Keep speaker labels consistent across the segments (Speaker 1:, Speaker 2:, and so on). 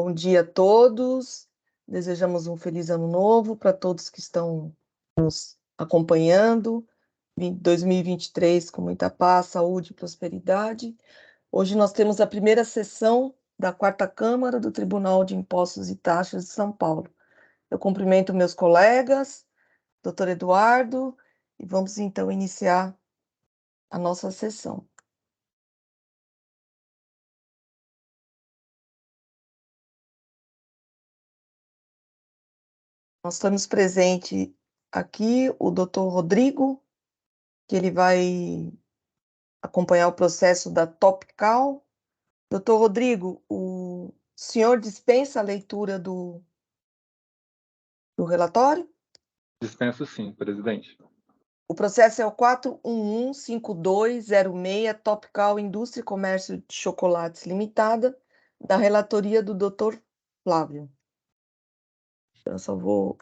Speaker 1: Bom dia a todos. Desejamos um feliz ano novo para todos que estão nos acompanhando. 2023 com muita paz, saúde e prosperidade. Hoje nós temos a primeira sessão da 4ª Câmara do Tribunal de Impostos e Taxas de São Paulo. Eu cumprimento meus colegas, doutor Eduardo, e vamos então iniciar a nossa sessão. Nós estamos presente aqui o doutor Rodrigo, que ele vai acompanhar o processo da Topcal. Doutor Rodrigo, o senhor dispensa a leitura do relatório?
Speaker 2: Dispenso sim, presidente.
Speaker 1: O processo é o 4115206, Topcal Indústria e Comércio de Chocolates Limitada, da relatoria do doutor Flávio. Eu só vou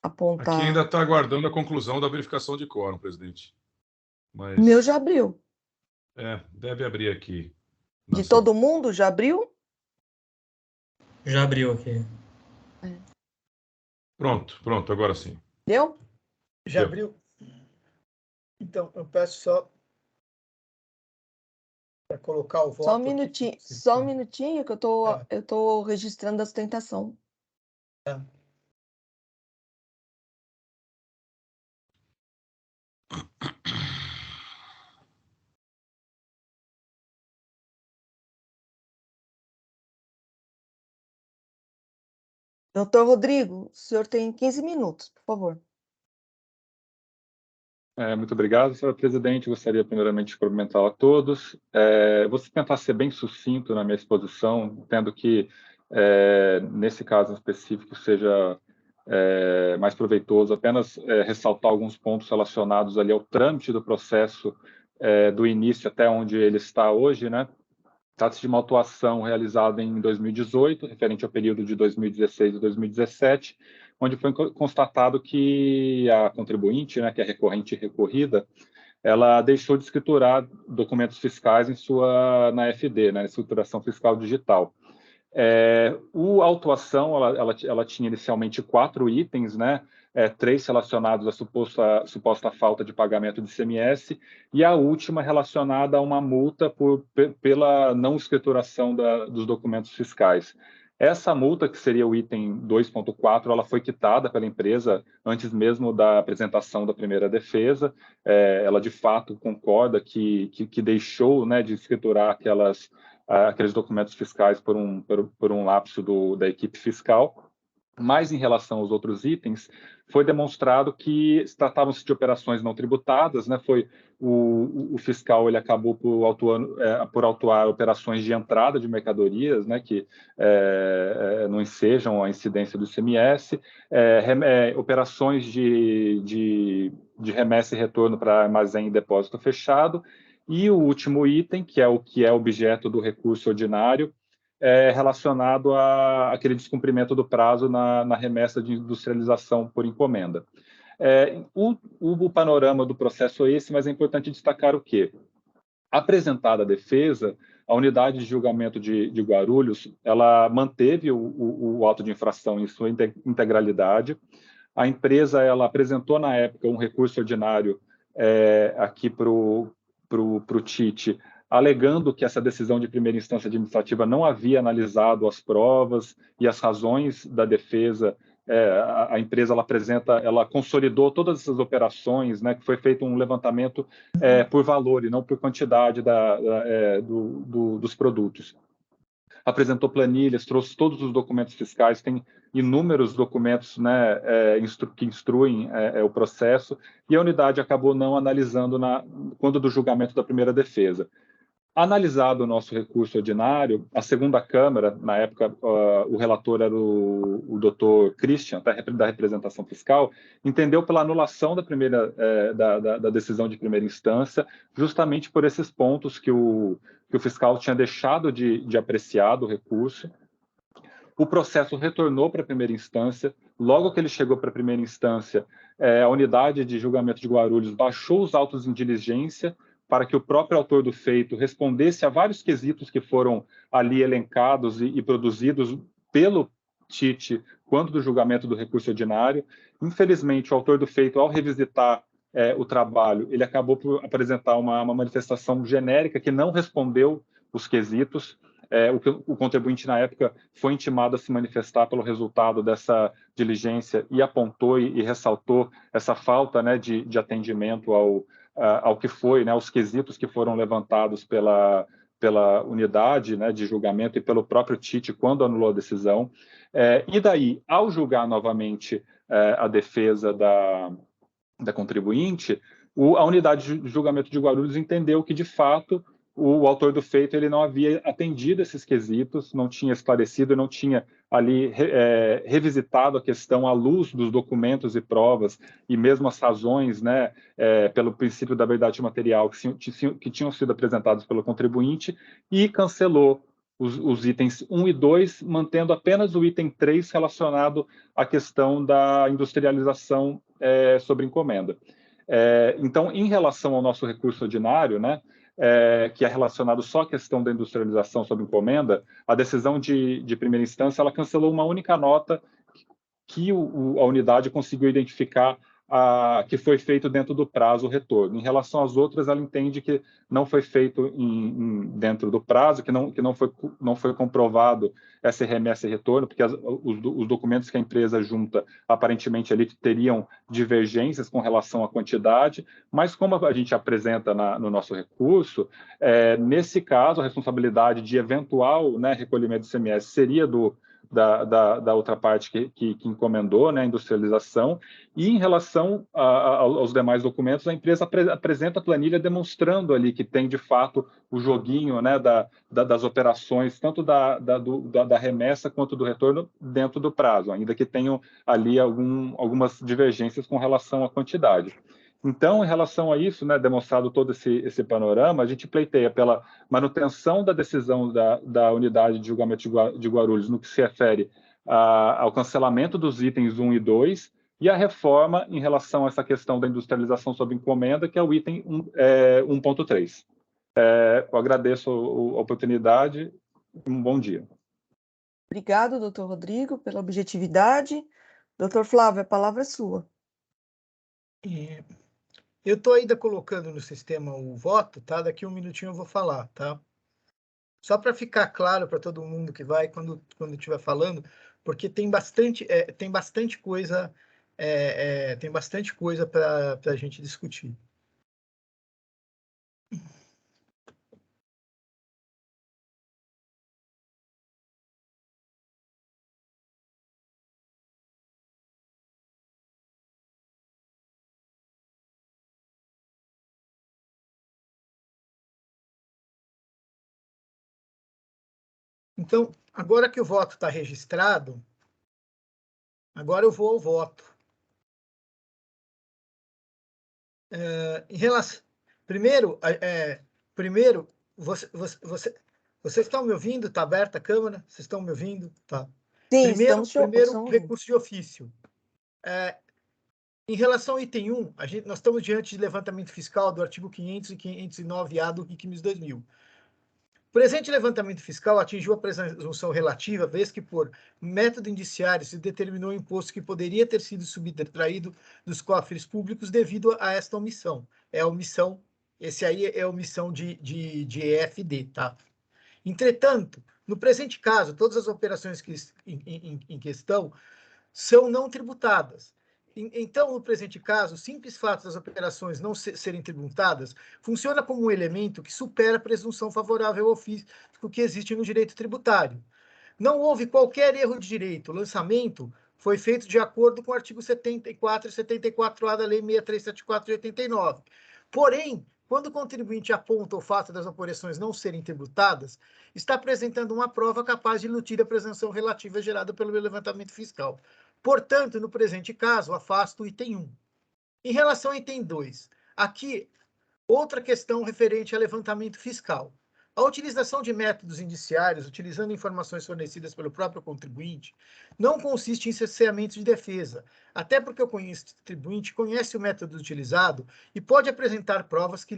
Speaker 1: apontar.
Speaker 3: Aqui ainda está aguardando a conclusão da verificação de quórum, presidente. Mas...
Speaker 1: O meu já abriu.
Speaker 3: Deve abrir aqui.
Speaker 1: De todo mundo, já abriu?
Speaker 4: Já abriu aqui.
Speaker 3: Pronto, agora sim.
Speaker 1: Deu?
Speaker 5: Já abriu? Então, eu peço só para colocar o voto.
Speaker 1: Só um minutinho que eu tô registrando a sustentação. Doutor Rodrigo, o senhor tem 15 minutos, por favor.
Speaker 2: Muito obrigado, senhora presidente. Gostaria primeiramente de cumprimentar a todos. Vou tentar ser bem sucinto na minha exposição, entendo que nesse caso específico seja mais proveitoso apenas ressaltar alguns pontos relacionados ali ao trâmite do processo do início até onde ele está hoje, né? Trata-se de uma autuação realizada em 2018, referente ao período de 2016 e 2017, onde foi constatado que a contribuinte, né, que é recorrente e recorrida, ela deixou de escriturar documentos fiscais na FD, né, na escrituração fiscal digital. A autuação ela tinha inicialmente 4 itens, né? 3 relacionados à suposta falta de pagamento de ICMS e a última relacionada a uma multa pela não escrituração dos documentos fiscais. Essa multa, que seria o item 2.4, ela foi quitada pela empresa antes mesmo da apresentação da primeira defesa. Ela, de fato, concorda que deixou, né, de escriturar aqueles documentos fiscais por um lapso da equipe fiscal. Mas, em relação aos outros itens, foi demonstrado que tratavam-se de operações não tributadas, né? O fiscal ele acabou por autuar operações de entrada de mercadorias, né? Que não ensejam a incidência do ICMS, operações de remessa e retorno para armazém e depósito fechado, e o último item, que é objeto do recurso ordinário, relacionado àquele descumprimento do prazo na remessa de industrialização por encomenda. O panorama do processo é esse, mas é importante destacar o quê? Apresentada a defesa, a unidade de julgamento de Guarulhos, ela manteve o auto de infração em sua integralidade. A empresa ela apresentou, na época, um recurso ordinário aqui para o TIT, alegando que essa decisão de primeira instância administrativa não havia analisado as provas e as razões da defesa. A empresa ela consolidou todas essas operações, né, que foi feito um levantamento por valor e não por quantidade dos produtos. Apresentou planilhas, trouxe todos os documentos fiscais, tem inúmeros documentos, né, que instruem o processo, e a unidade acabou não analisando quando do julgamento da primeira defesa. Analisado o nosso recurso ordinário, a segunda Câmara, na época o relator era o doutor Christian, da representação fiscal, entendeu pela anulação da decisão de primeira instância, justamente por esses pontos que o fiscal tinha deixado de apreciar do recurso. O processo retornou para a primeira instância. Logo que ele chegou para a primeira instância, a unidade de julgamento de Guarulhos baixou os autos de diligência para que o próprio autor do feito respondesse a vários quesitos que foram ali elencados e produzidos pelo TIT quanto do julgamento do recurso ordinário. Infelizmente, o autor do feito, ao revisitar o trabalho, ele acabou por apresentar uma manifestação genérica que não respondeu os quesitos. O contribuinte, na época, foi intimado a se manifestar pelo resultado dessa diligência e apontou e ressaltou essa falta, né, de atendimento ao que foi, né, aos quesitos que foram levantados pela unidade, né, de julgamento e pelo próprio TIT quando anulou a decisão. E daí, ao julgar novamente a defesa da contribuinte, a unidade de julgamento de Guarulhos entendeu que, de fato, o autor do feito ele não havia atendido esses quesitos, não tinha esclarecido, não tinha ali revisitado a questão à luz dos documentos e provas e mesmo as razões, né, pelo princípio da verdade material que tinham sido apresentados pelo contribuinte, e cancelou os itens 1 e 2, mantendo apenas o item 3 relacionado à questão da industrialização sobre encomenda. Então, em relação ao nosso recurso ordinário, né, que é relacionado só à questão da industrialização sob encomenda, a decisão de primeira instância ela cancelou uma única nota que a unidade conseguiu identificar que foi feito dentro do prazo o retorno. Em relação às outras, ela entende que não foi feito dentro do prazo, que não foi comprovado essa remessa e retorno, porque os documentos que a empresa junta, aparentemente, ali teriam divergências com relação à quantidade, mas como a gente apresenta no nosso recurso, nesse caso, a responsabilidade de eventual, né, recolhimento do ICMS seria da outra parte que encomendou, né, a industrialização, e em relação aos demais documentos, a empresa apresenta a planilha demonstrando ali que tem, de fato, o joguinho, né, das operações, tanto da remessa quanto do retorno dentro do prazo, ainda que tenham ali algumas divergências com relação à quantidade. Então, em relação a isso, né, demonstrado todo esse panorama, a gente pleiteia pela manutenção da decisão da unidade de julgamento de Guarulhos no que se refere ao cancelamento dos itens 1 e 2 e a reforma em relação a essa questão da industrialização sob encomenda, que é o item 1.3. Eu agradeço a oportunidade e um bom dia.
Speaker 1: Obrigado, doutor Rodrigo, pela objetividade. Doutor Flávio, a palavra é sua.
Speaker 5: Eu estou ainda colocando no sistema o voto, tá? Daqui um minutinho eu vou falar, tá? Só para ficar claro para todo mundo que vai quando estiver falando, porque tem bastante coisa, tem bastante coisa para a gente discutir. Então, agora que o voto está registrado, agora eu vou ao voto. Em relação, primeiro, vocês estão me ouvindo? Está aberta a câmera? Vocês estão me ouvindo? Tá.
Speaker 1: Sim,
Speaker 5: Primeiro recurso de ofício. Em relação ao item 1, nós estamos diante de levantamento fiscal do artigo 500 e 509-A do RICMIS 2000. O presente levantamento fiscal atingiu a presunção relativa, vez que, por método indiciário, se determinou o imposto que poderia ter sido subtraído dos cofres públicos devido a esta omissão. Esse aí é a omissão de EFD, tá? Entretanto, no presente caso, todas as operações em questão são não tributadas. Então, no presente caso, o simples fato das operações não serem tributadas funciona como um elemento que supera a presunção favorável ao fisco que existe no direito tributário. Não houve qualquer erro de direito. O lançamento foi feito de acordo com o artigo 74 e 74A da Lei 6374 de 89. Porém, quando o contribuinte aponta o fato das operações não serem tributadas, está apresentando uma prova capaz de iludir a presunção relativa gerada pelo levantamento fiscal. Portanto, no presente caso, afasto o item 1. Em relação ao item 2, aqui, outra questão referente a levantamento fiscal. A utilização de métodos indiciários, utilizando informações fornecidas pelo próprio contribuinte, não consiste em cerceamento de defesa, até porque o contribuinte conhece o método utilizado e pode apresentar provas que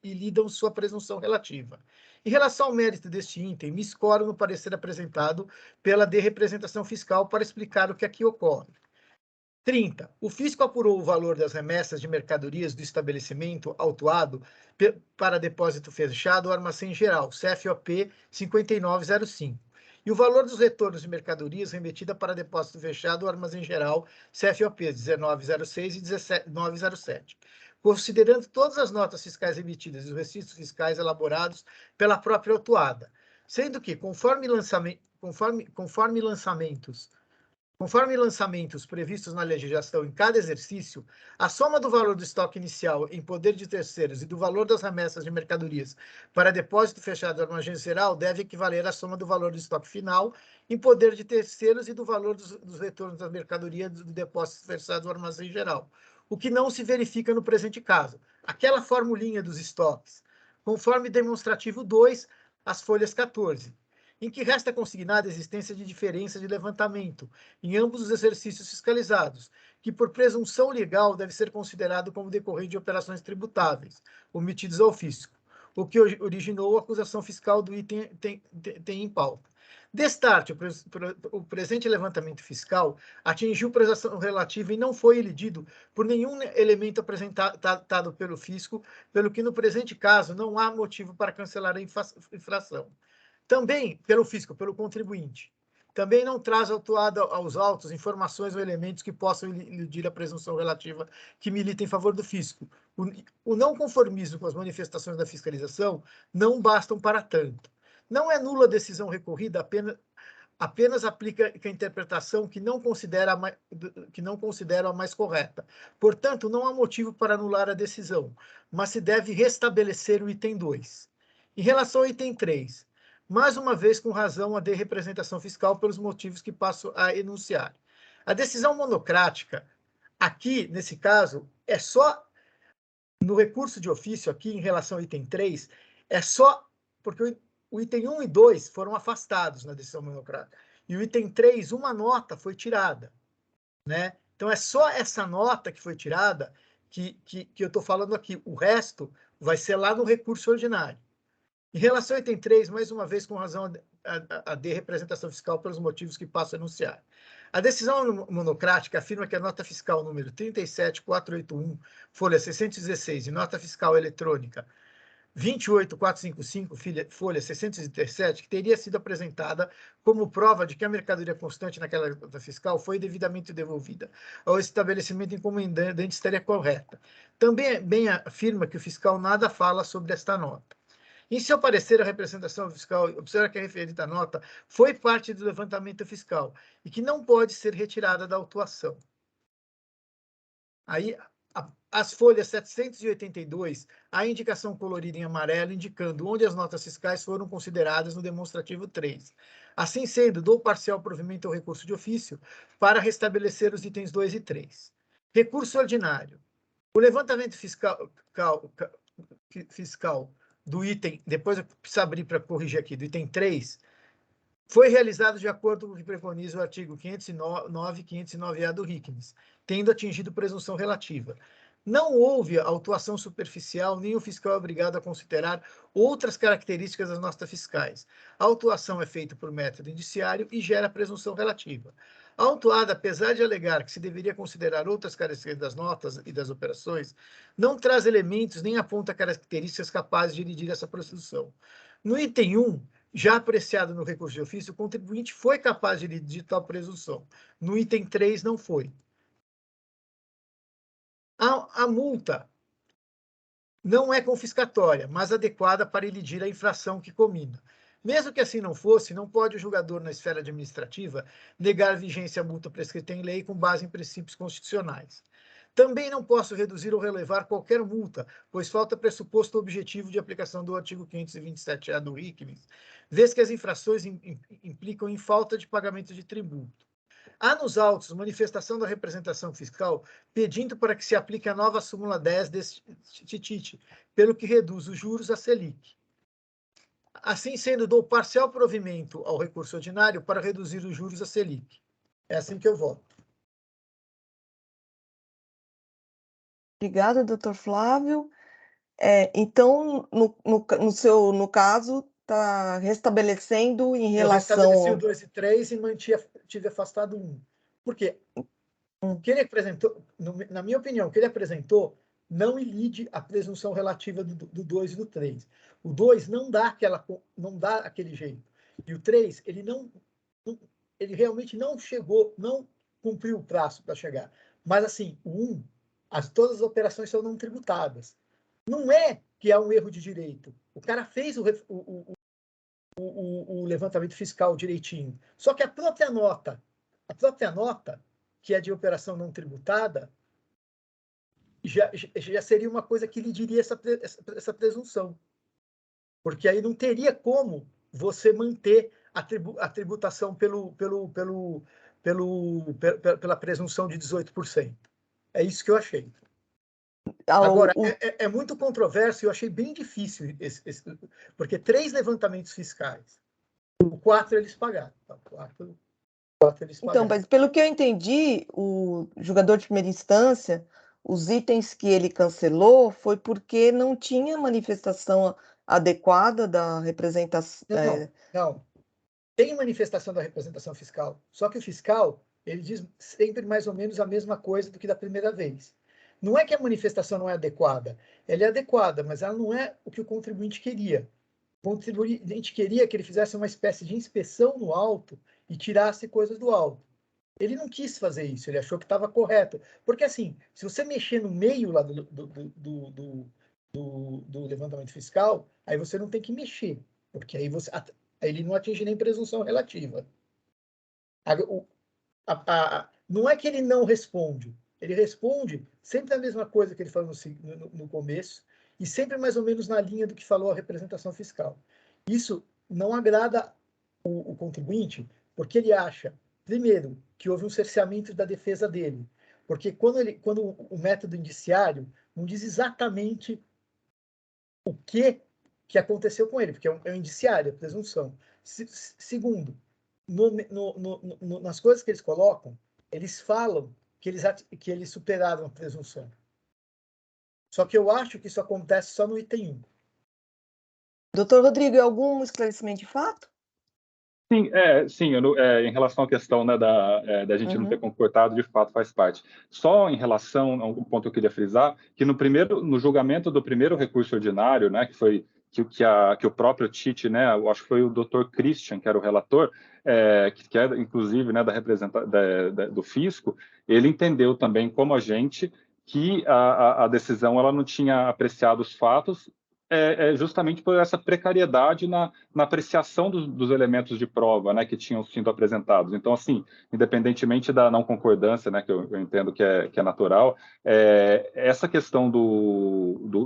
Speaker 5: lidam sua presunção relativa. Em relação ao mérito deste item, me escoro no parecer apresentado pela de representação fiscal para explicar o que aqui ocorre. 30. O fisco apurou o valor das remessas de mercadorias do estabelecimento autuado para depósito fechado ou armazém geral, CFOP 5905. E o valor dos retornos de mercadorias remetida para depósito fechado ou armazém geral, CFOP 1906 e 1907. Considerando todas as notas fiscais emitidas e os registros fiscais elaborados pela própria autuada, sendo que, conforme lançamentos previstos na legislação em cada exercício, a soma do valor do estoque inicial em poder de terceiros e do valor das remessas de mercadorias para depósito fechado do armazém geral deve equivaler à soma do valor do estoque final em poder de terceiros e do valor dos retornos da mercadoria do depósito fechado do armazém geral, o que não se verifica no presente caso. Aquela formulinha dos estoques, conforme demonstrativo 2, as folhas 14. Em que resta consignada a existência de diferença de levantamento em ambos os exercícios fiscalizados, que por presunção legal deve ser considerado como decorrente de operações tributáveis, omitidas ao fisco, o que originou a acusação fiscal do item tem em pauta. Destarte, o presente levantamento fiscal atingiu prestação relativa e não foi elidido por nenhum elemento apresentado pelo fisco, pelo que no presente caso não há motivo para cancelar a infração. Também pelo fisco, pelo contribuinte. Também não traz autuada aos autos informações ou elementos que possam iludir a presunção relativa que milita em favor do fisco. O não conformismo com as manifestações da fiscalização não bastam para tanto. Não é nula a decisão recorrida, apenas aplica a interpretação que não considera a mais correta. Portanto, não há motivo para anular a decisão, mas se deve restabelecer o item 2. Em relação ao item 3, mais uma vez com razão a de representação fiscal pelos motivos que passo a enunciar. A decisão monocrática, aqui, nesse caso, é só no recurso de ofício, aqui em relação ao item 3, é só porque o item 1 e 2 foram afastados na decisão monocrática. E o item 3, uma nota foi tirada. Né? Então, é só essa nota que foi tirada que eu estou falando aqui. O resto vai ser lá no recurso ordinário. Em relação ao item 3, mais uma vez, com razão a de representação fiscal pelos motivos que passo a enunciar. A decisão monocrática afirma que a nota fiscal número 37481, folha 616, e nota fiscal eletrônica 28455, folha 617, que teria sido apresentada como prova de que a mercadoria constante naquela nota fiscal foi devidamente devolvida ao estabelecimento encomendante estaria correta. Também afirma que o fiscal nada fala sobre esta nota. Em seu parecer, a representação fiscal observa que a referida nota foi parte do levantamento fiscal e que não pode ser retirada da autuação. Aí, as folhas 782, a indicação colorida em amarelo, indicando onde as notas fiscais foram consideradas no demonstrativo 3. Assim sendo, dou parcial provimento ao recurso de ofício para restabelecer os itens 2 e 3. Recurso ordinário. O levantamento fiscal do item, depois eu preciso abrir para corrigir aqui, do item 3, foi realizado de acordo com o que preconiza o artigo 509 e 509-A do RICMES, tendo atingido presunção relativa. Não houve autuação superficial, nem o fiscal é obrigado a considerar outras características das notas fiscais. A autuação é feita por método indiciário e gera presunção relativa. A autuada, apesar de alegar que se deveria considerar outras características das notas e das operações, não traz elementos nem aponta características capazes de elidir essa presunção. No item 1, já apreciado no recurso de ofício, o contribuinte foi capaz de elidir tal presunção. No item 3, não foi. A multa não é confiscatória, mas adequada para elidir a infração que comina. Mesmo que assim não fosse, não pode o julgador, na esfera administrativa, negar vigência à multa prescrita em lei com base em princípios constitucionais. Também não posso reduzir ou relevar qualquer multa, pois falta pressuposto objetivo de aplicação do artigo 527-A do RICMES, vez que as infrações implicam em falta de pagamento de tributo. Há nos autos manifestação da representação fiscal pedindo para que se aplique a nova súmula 10 deste TIT, pelo que reduz os juros à Selic. Assim sendo, dou parcial provimento ao recurso ordinário para reduzir os juros à Selic. É assim que eu voto.
Speaker 1: Obrigada, doutor Flávio. Então, no caso, está restabelecendo em
Speaker 5: Eu restabeleci o
Speaker 1: relação...
Speaker 5: 2 e 3 e tive afastado 1. Por quê? O que ele apresentou, na minha opinião, o que ele apresentou não ilide a presunção relativa do 2 e do 3. O 2 não dá aquele jeito. E o 3, ele realmente não chegou, não cumpriu o prazo para chegar. Mas, assim, o 1, todas as operações são não tributadas. Não é que é um erro de direito. O cara fez o levantamento fiscal direitinho. Só que a própria nota, que é de operação não tributada, já seria uma coisa que lhe diria essa presunção. Porque aí não teria como você manter a tributação pela presunção de 18%. É isso que eu achei. Agora, é muito controverso e eu achei bem difícil, porque 3 levantamentos fiscais, o 4 eles pagaram. Tá? O 4 eles pagaram.
Speaker 1: Então, mas pelo que eu entendi, o julgador de primeira instância, os itens que ele cancelou foi porque não tinha manifestação adequada da representação.
Speaker 5: Não. Tem manifestação da representação fiscal, só que o fiscal, ele diz sempre mais ou menos a mesma coisa do que da primeira vez. Não é que a manifestação não é adequada, ela é adequada, mas ela não é o que o contribuinte queria. O contribuinte queria que ele fizesse uma espécie de inspeção no auto e tirasse coisas do auto. Ele não quis fazer isso, ele achou que estava correto. Porque, assim, se você mexer no meio lá do levantamento fiscal, aí você não tem que mexer, porque aí ele não atinge nem presunção relativa. Não é que ele não responde, ele responde sempre a mesma coisa que ele falou no começo, e sempre mais ou menos na linha do que falou a representação fiscal. Isso não agrada o contribuinte, porque ele acha, primeiro, que houve um cerceamento da defesa dele, porque quando o método indiciário não diz exatamente o que aconteceu com ele, porque é um indiciário, é presunção. Segundo, nas coisas que eles colocam, eles falam que eles superaram a presunção. Só que eu acho que isso acontece só no item 1.
Speaker 1: Doutor Rodrigo, algum esclarecimento de fato?
Speaker 2: Sim, em relação à questão, né, da gente não ter concordado, de fato faz parte. Só em relação a um ponto que eu queria frisar, que no julgamento do primeiro recurso ordinário, né, que foi que o próprio Tite, né, eu acho que foi o Dr. Christian, que era o relator, que é inclusive, né, do fisco, ele entendeu também, como a gente, que a decisão ela não tinha apreciado os fatos, justamente por essa precariedade na apreciação dos elementos de prova, né, que tinham sido apresentados. Então, assim, independentemente da não concordância, né, que eu entendo que é natural, essa questão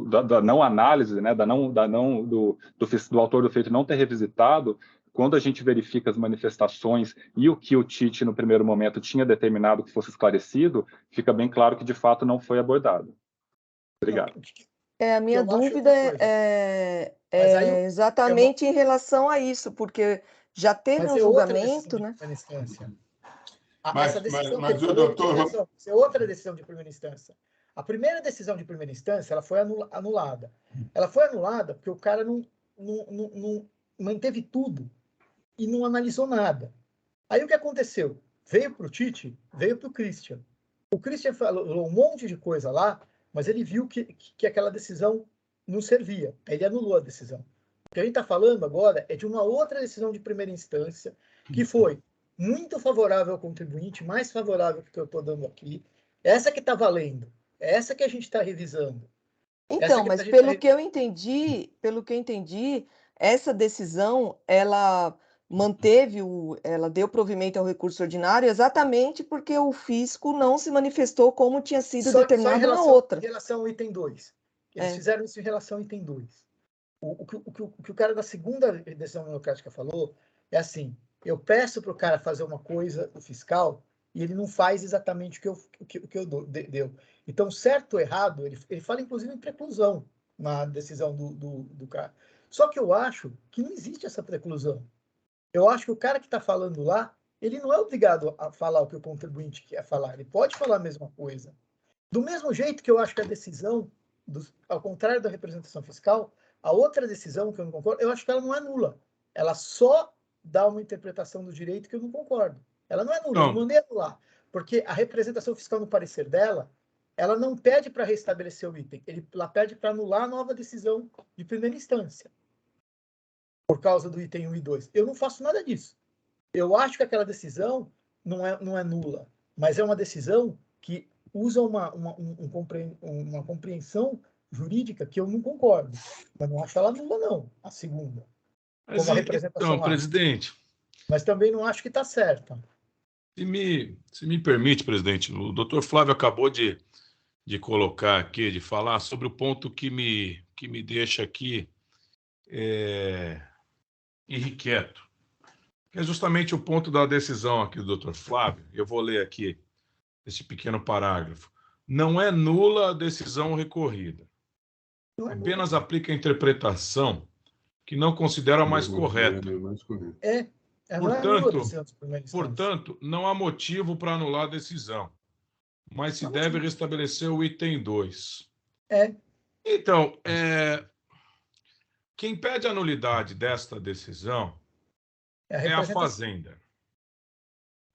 Speaker 2: da não análise, né, do autor do feito não ter revisitado, quando a gente verifica as manifestações e o que o Tite, no primeiro momento, tinha determinado que fosse esclarecido, fica bem claro que, de fato, não foi abordado. Obrigado.
Speaker 1: A minha dúvida é exatamente em relação a isso, porque já teve um julgamento, né?
Speaker 5: Essa decisão que ele falou, é outra decisão de primeira instância. A primeira decisão de primeira instância ela foi anulada. Ela foi anulada porque o cara não manteve tudo e não analisou nada. Aí o que aconteceu? Veio para o Tite, veio para o Christian. O Christian falou um monte de coisa lá, mas ele viu que aquela decisão não servia. Aí ele anulou a decisão. O que a gente está falando agora é de uma outra decisão de primeira instância, que foi muito favorável ao contribuinte, mais favorável que eu estou dando aqui. Essa que está valendo. Essa que a gente está revisando.
Speaker 1: Então, mas pelo que eu entendi, essa decisão, ela ela deu provimento ao recurso ordinário exatamente porque o fisco não se manifestou como tinha sido determinado na outra.
Speaker 5: Em relação ao item 2. Eles fizeram isso em relação ao item 2. O que o cara da segunda decisão monocrática falou é assim, eu peço para o cara fazer uma coisa, o fiscal, e ele não faz exatamente o que eu deu. Então, certo ou errado, ele fala inclusive em preclusão. na decisão do cara. Só que eu acho que não existe essa preclusão. Eu acho que o cara que está falando lá, ele não é obrigado a falar o que o contribuinte quer falar. Ele pode falar a mesma coisa. Do mesmo jeito que eu acho que a decisão, ao contrário da representação fiscal, a outra decisão que eu não concordo, eu acho que ela não é nula. Ela só dá uma interpretação do direito que eu não concordo. Ela não é nula, eu não mandei anular. Porque a representação fiscal, no parecer dela, ela não pede para restabelecer o item, ela pede para anular a nova decisão de primeira instância, por causa do item 1 e 2. Eu não faço nada disso. Eu acho que aquela decisão não é nula, mas é uma decisão que usa uma compreensão jurídica que eu não concordo. Mas não acho ela nula, não, a segunda.
Speaker 3: Mas,
Speaker 5: como a representação
Speaker 3: então, presidente...
Speaker 5: Mas também não acho que está certa.
Speaker 3: Se me permite, presidente, o doutor Flávio acabou de colocar aqui, de falar sobre o ponto que me deixa aqui irrequieto, que é justamente o ponto da decisão aqui do doutor Flávio. Eu vou ler aqui esse pequeno parágrafo. Não é nula a decisão recorrida. Apenas aplica a interpretação que não considera a mais correta. Portanto, não há motivo para anular a decisão, mas se deve restabelecer o item 2. Então, quem pede a nulidade desta decisão é a Fazenda,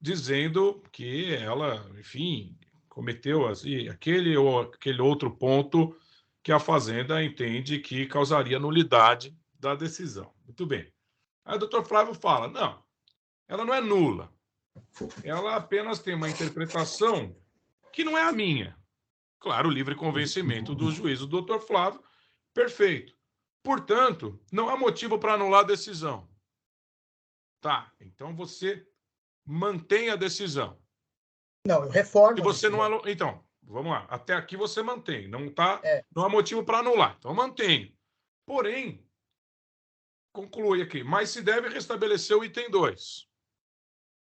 Speaker 3: dizendo que ela, enfim, cometeu assim, aquele outro ponto que a Fazenda entende que causaria nulidade da decisão. Muito bem. Aí o doutor Flávio fala, não, ela não é nula. Ela apenas tem uma interpretação que não é a minha. Claro, o livre convencimento do juiz, o doutor Flávio, perfeito. Portanto, não há motivo para anular a decisão. Tá, então você mantém a decisão.
Speaker 5: Não, eu reformo.
Speaker 3: Se você não anula... Então, vamos lá. Até aqui você mantém. Não há motivo para anular. Então, mantenho. Porém, conclui aqui, mas se deve restabelecer o item 2.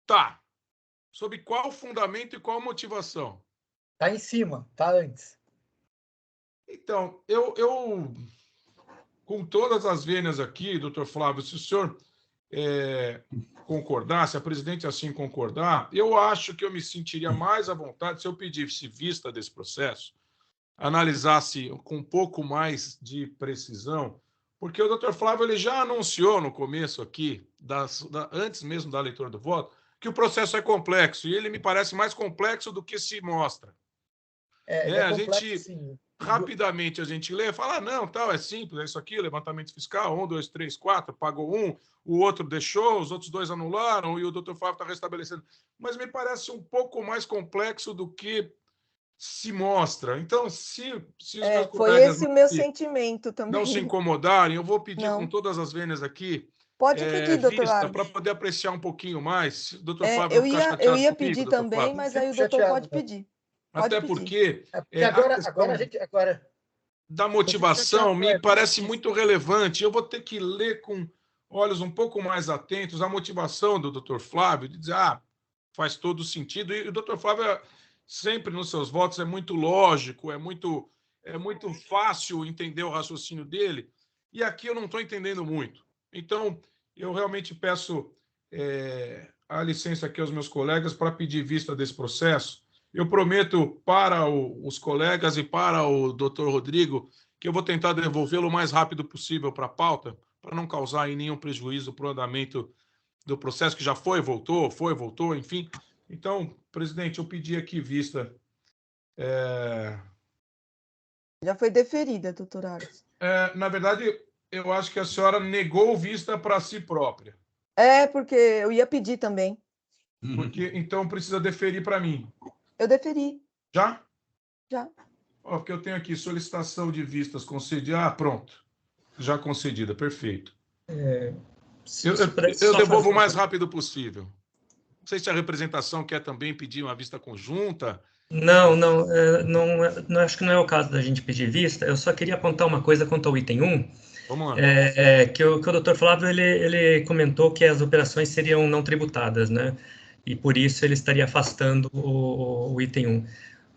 Speaker 3: Tá. Sob qual fundamento e qual motivação?
Speaker 5: Tá em cima, tá antes.
Speaker 3: Então, eu com todas as vênias aqui, doutor Flávio, se o senhor concordar, se a presidente assim concordar, eu acho que eu me sentiria mais à vontade se eu pedisse vista desse processo, analisasse com um pouco mais de precisão, porque o doutor Flávio ele já anunciou no começo aqui, antes mesmo da leitura do voto, que o processo é complexo, e ele me parece mais complexo do que se mostra.
Speaker 5: A gente, sim.
Speaker 3: Rapidamente a gente lê, fala, não, tal, é simples, é isso aqui, levantamento fiscal, 1, 2, 3, 4, pagou um, o outro deixou, os outros 2 anularam, e o doutor Flávio está restabelecendo. Mas me parece um pouco mais complexo do que se mostra. Então, se os meus
Speaker 1: foi esse o meu sentimento também.
Speaker 3: Não se incomodarem, eu vou pedir com todas as vênias aqui,
Speaker 1: pode pedir, doutor Ares,
Speaker 3: para poder apreciar um pouquinho mais. Doutor Flávio,
Speaker 1: eu ia pedir comigo, também, mas aí o doutor pode pedir.
Speaker 3: Até porque
Speaker 5: agora
Speaker 3: da motivação me parece muito relevante. Eu vou ter que ler com olhos um pouco mais atentos a motivação do doutor Flávio, de dizer, faz todo sentido. E o doutor Flávio, sempre nos seus votos, é muito lógico, é muito fácil entender o raciocínio dele. E aqui eu não estou entendendo muito. Então, eu realmente peço a licença aqui aos meus colegas para pedir vista desse processo. Eu prometo para os colegas e para o doutor Rodrigo que eu vou tentar devolvê-lo o mais rápido possível para a pauta, para não causar nenhum prejuízo para o andamento do processo, que já voltou, enfim. Então, presidente, eu pedi aqui vista.
Speaker 1: Já foi deferida, doutor Ares.
Speaker 3: Na verdade, eu acho que a senhora negou vista para si própria.
Speaker 1: Porque eu ia pedir também.
Speaker 3: Porque, então, precisa deferir para mim.
Speaker 1: Eu deferi.
Speaker 3: Já?
Speaker 1: Já.
Speaker 3: Porque eu tenho aqui solicitação de vistas concedida. Pronto. Já concedida, perfeito. Eu devolvo o mais rápido possível. Não sei se a representação quer também pedir uma vista conjunta.
Speaker 4: Não, acho que não é o caso da gente pedir vista. Eu só queria apontar uma coisa quanto ao item 1.
Speaker 3: Vamos lá.
Speaker 4: Que o doutor Flávio ele comentou que as operações seriam não tributadas, né? E por isso ele estaria afastando o item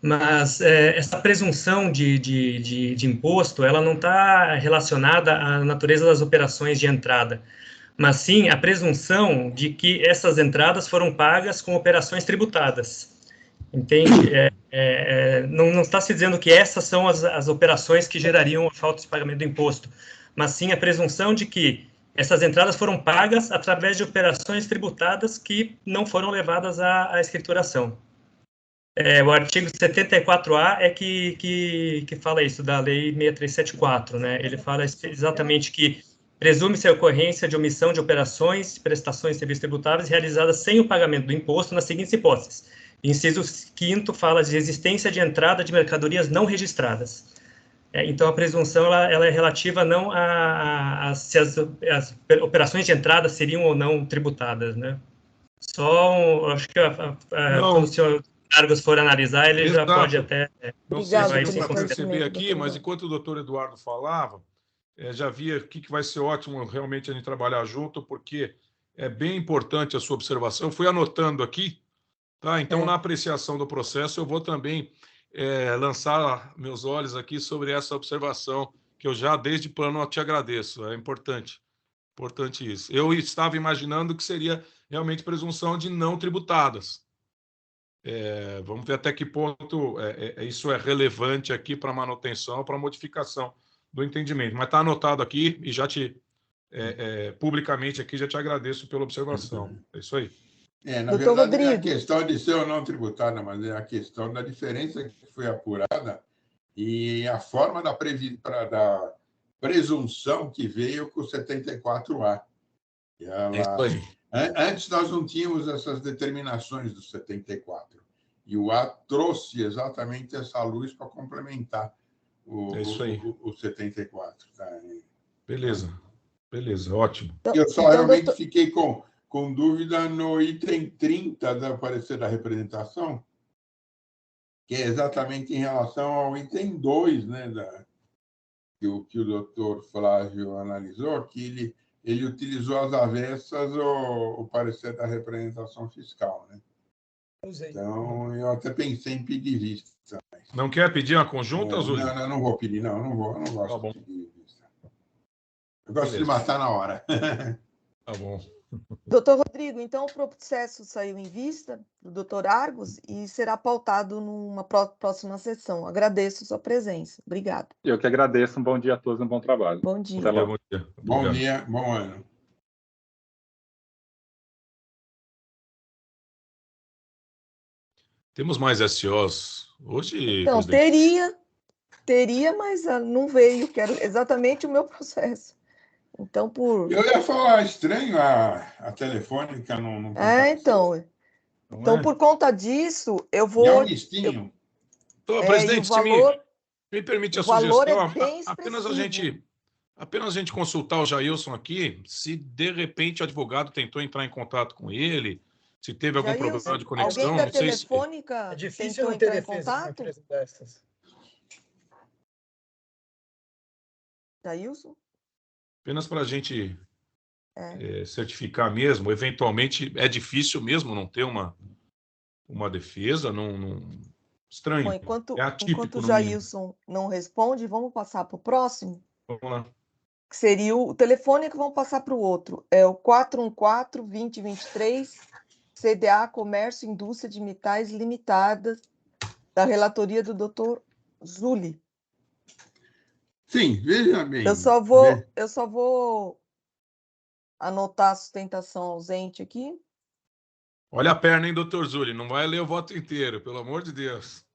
Speaker 4: 1. Mas essa presunção de imposto, ela não está relacionada à natureza das operações de entrada, mas sim a presunção de que essas entradas foram pagas com operações tributadas. Entende? Não está se dizendo que essas são as operações que gerariam a falta de pagamento do imposto, mas sim a presunção de que essas entradas foram pagas através de operações tributadas que não foram levadas à escrituração. O artigo 74A é que fala isso, da Lei 6374, né? Ele fala exatamente que presume-se a ocorrência de omissão de operações, prestações de serviços tributáveis realizadas sem o pagamento do imposto nas seguintes hipóteses. Inciso 5º fala de existência de entrada de mercadorias não registradas. Então, a presunção ela é relativa não a se as operações de entrada seriam ou não tributadas, né? Acho que quando o senhor Argos for analisar, ele já pode até...
Speaker 3: Não sei se deu para perceber aqui, mas enquanto o doutor Eduardo falava, já via que vai ser ótimo realmente a gente trabalhar junto, porque é bem importante a sua observação. Eu fui anotando aqui, tá? Então, na apreciação do processo, eu vou também lançar meus olhos aqui sobre essa observação, que eu já, desde plano, te agradeço. É importante isso. Eu estava imaginando que seria realmente presunção de não tributadas. Vamos ver até que ponto isso é relevante aqui para manutenção, para modificação do entendimento. Mas está anotado aqui e já publicamente aqui já te agradeço pela observação. É isso aí.
Speaker 6: Na verdade, não é a questão de ser ou não tributada, mas é a questão da diferença que foi apurada e a forma da presunção que veio com o 74A. Antes, nós não tínhamos essas determinações do 74. E o A trouxe exatamente essa luz para complementar o 74. Tá?
Speaker 3: Beleza, ótimo.
Speaker 6: Eu só realmente fiquei com dúvida no item 30 do parecer da representação, que é exatamente em relação ao item 2, né, que o doutor Flávio analisou, que ele utilizou às avessas o parecer da representação fiscal, né? Então, eu até pensei em pedir vista.
Speaker 3: Não quer pedir uma conjunta, Zúlio?
Speaker 6: Não vou pedir, não gosto de pedir vista. Eu gosto de matar na hora.
Speaker 3: Tá bom.
Speaker 1: Doutor Rodrigo, então o processo saiu em vista do doutor Argos e será pautado numa próxima sessão. Agradeço a sua presença. Obrigada.
Speaker 2: Eu que agradeço. Um bom dia a todos e um bom trabalho.
Speaker 1: Bom dia.
Speaker 6: Bom dia, bom ano.
Speaker 3: Temos mais SOs hoje,
Speaker 1: então,
Speaker 3: presidente?
Speaker 1: Teria, mas não veio. Quero exatamente o meu processo. Então,
Speaker 6: Eu ia falar estranho, a telefônica não
Speaker 1: então. Então, por conta disso, eu vou...
Speaker 6: É um listinho.
Speaker 3: Presidente,
Speaker 1: valor,
Speaker 3: me permite a
Speaker 1: sugestão,
Speaker 3: apenas a gente consultar o Jailson aqui, se de repente o advogado tentou entrar em contato com ele, se teve algum problema de conexão.
Speaker 1: Alguém da telefônica
Speaker 5: é difícil
Speaker 1: tentou
Speaker 5: não ter
Speaker 1: entrar em
Speaker 5: defesa
Speaker 1: contato?
Speaker 5: Dessas.
Speaker 1: Jailson?
Speaker 3: Apenas para a gente certificar mesmo, eventualmente é difícil mesmo não ter uma defesa, estranho.
Speaker 1: Bom, enquanto
Speaker 3: atípico,
Speaker 1: o Jailson não responde, vamos passar para o próximo?
Speaker 3: Vamos lá.
Speaker 1: Que seria o telefônico, vamos passar para o outro. É o 414-2023, CDA Comércio e Indústria de Metais Limitada, da relatoria do doutor Zuli.
Speaker 6: Sim, veja bem.
Speaker 1: Eu só vou anotar a sustentação ausente aqui.
Speaker 3: Olha a perna, hein, doutor Zuli? Não vai ler o voto inteiro, pelo amor de Deus.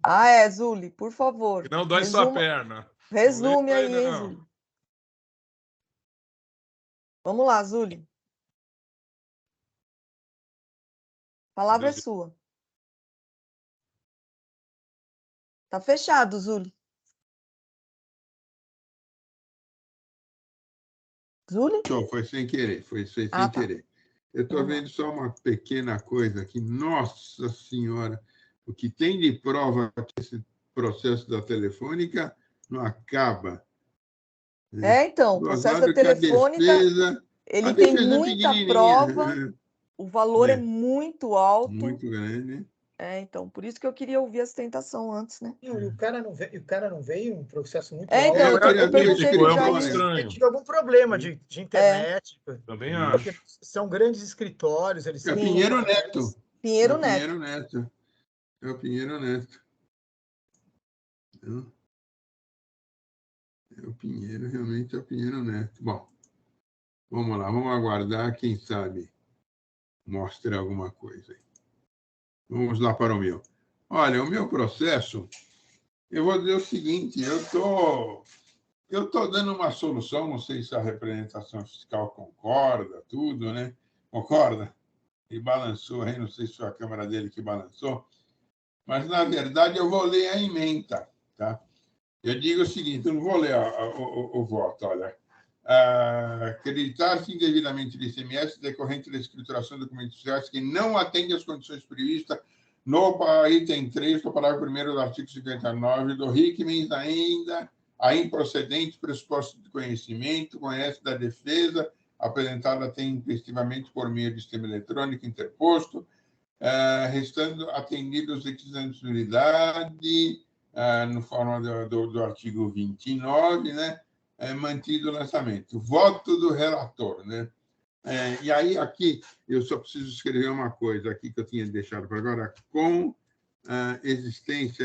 Speaker 1: Zuli, por favor.
Speaker 3: Que não dói sua perna.
Speaker 1: Resume aí, hein, Zuli? Vamos lá, Zuli. A palavra é sua. Tá fechado, Zuli. Zuli?
Speaker 6: Foi sem querer, querer. Eu estou vendo só uma pequena coisa aqui. Nossa Senhora, o que tem de prova que esse processo da telefônica não acaba.
Speaker 1: Então, o processo da telefônica, ele tem muita prova, o valor é muito alto.
Speaker 6: Muito grande.
Speaker 1: Então, por isso que eu queria ouvir a sustentação antes, né?
Speaker 5: Não, e o cara não veio um processo muito
Speaker 1: Então,
Speaker 5: alto.
Speaker 1: eu perguntei
Speaker 3: é
Speaker 1: pro
Speaker 3: um
Speaker 1: Jair.
Speaker 3: estranho.
Speaker 5: Tive algum problema de internet.
Speaker 3: Também
Speaker 5: Porque
Speaker 3: acho.
Speaker 5: são grandes escritórios, eles
Speaker 6: É
Speaker 5: são...
Speaker 6: o Pinheiro Neto.
Speaker 1: Pinheiro
Speaker 6: É o
Speaker 1: Neto.
Speaker 6: Pinheiro Neto. É o Pinheiro Neto. É o Pinheiro, realmente é o Pinheiro Neto. Bom, vamos lá, vamos aguardar, quem sabe mostra alguma coisa aí. Vamos lá para o meu. Olha, o meu processo, eu vou dizer o seguinte, eu tô dando uma solução, não sei se a representação fiscal concorda, tudo, né? Concorda? E balançou aí, não sei se foi a câmera dele que balançou, mas, na verdade, eu vou ler a ementa, tá? Eu digo o seguinte, eu não vou ler o voto, olha. Acreditar-se indevidamente de ICMS decorrente da escrituração de documentos fiscais que não atende às condições previstas no item 3 do parágrafo 1º do artigo 59 do RICMENS, ainda a improcedente pressuposto de conhecimento, conhece da defesa, apresentada tempestivamente por meio de sistema eletrônico interposto, restando atendidos os requisitos de admissibilidade, no forma do artigo 29, né? Mantido o lançamento. Voto do relator, né? E aí, aqui, eu só preciso escrever uma coisa aqui que eu tinha deixado para agora, com existência...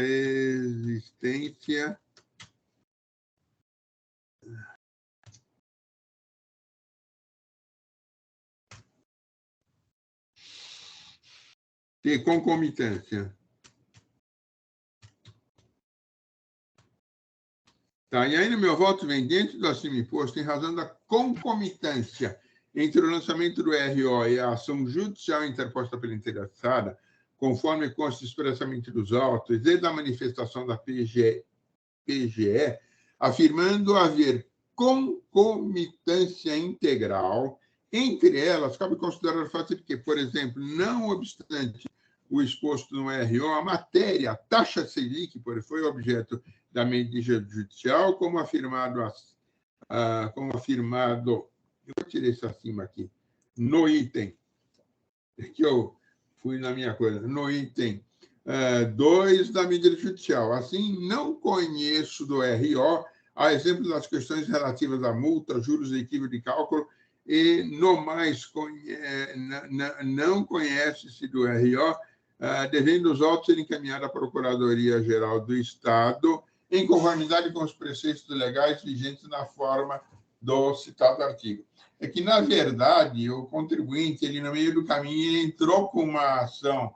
Speaker 6: de concomitância. Tá, e aí, no meu voto, vem dentro do acima imposto, em razão da concomitância entre o lançamento do RO e a ação judicial interposta pela interessada, conforme consta expressamente dos autos e da manifestação da PGE, afirmando haver concomitância integral. Entre elas, cabe considerar o fato de que, por exemplo, não obstante o exposto no RO, a matéria, a taxa Selic, foi objeto da medida judicial, como afirmado, eu vou tirar isso acima aqui, no item, que eu fui na minha coisa, no item 2 da medida judicial. Assim, não conheço do RO, a exemplo das questões relativas à multa, juros e equívoco de cálculo, e no mais não conhece-se do RO, devendo os autos serem encaminhados à Procuradoria-Geral do Estado, em conformidade com os preceitos legais vigentes na forma do citado artigo. É que, na verdade, o contribuinte, ele, no meio do caminho, ele entrou com uma ação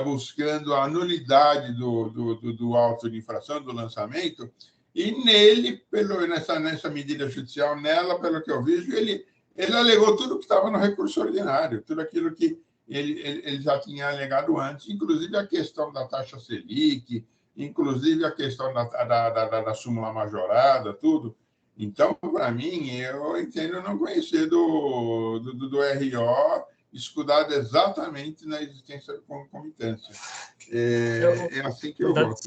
Speaker 6: buscando a nulidade do auto de infração, do lançamento, e nele, nessa medida judicial, nela, pelo que eu vejo, ele alegou tudo que estava no recurso ordinário, tudo aquilo que ele já tinha alegado antes, inclusive a questão da taxa Selic, inclusive a questão da súmula majorada, tudo. Então, para mim, eu entendo não conhecer do RO escudado exatamente na existência de concomitância. É assim que eu voto.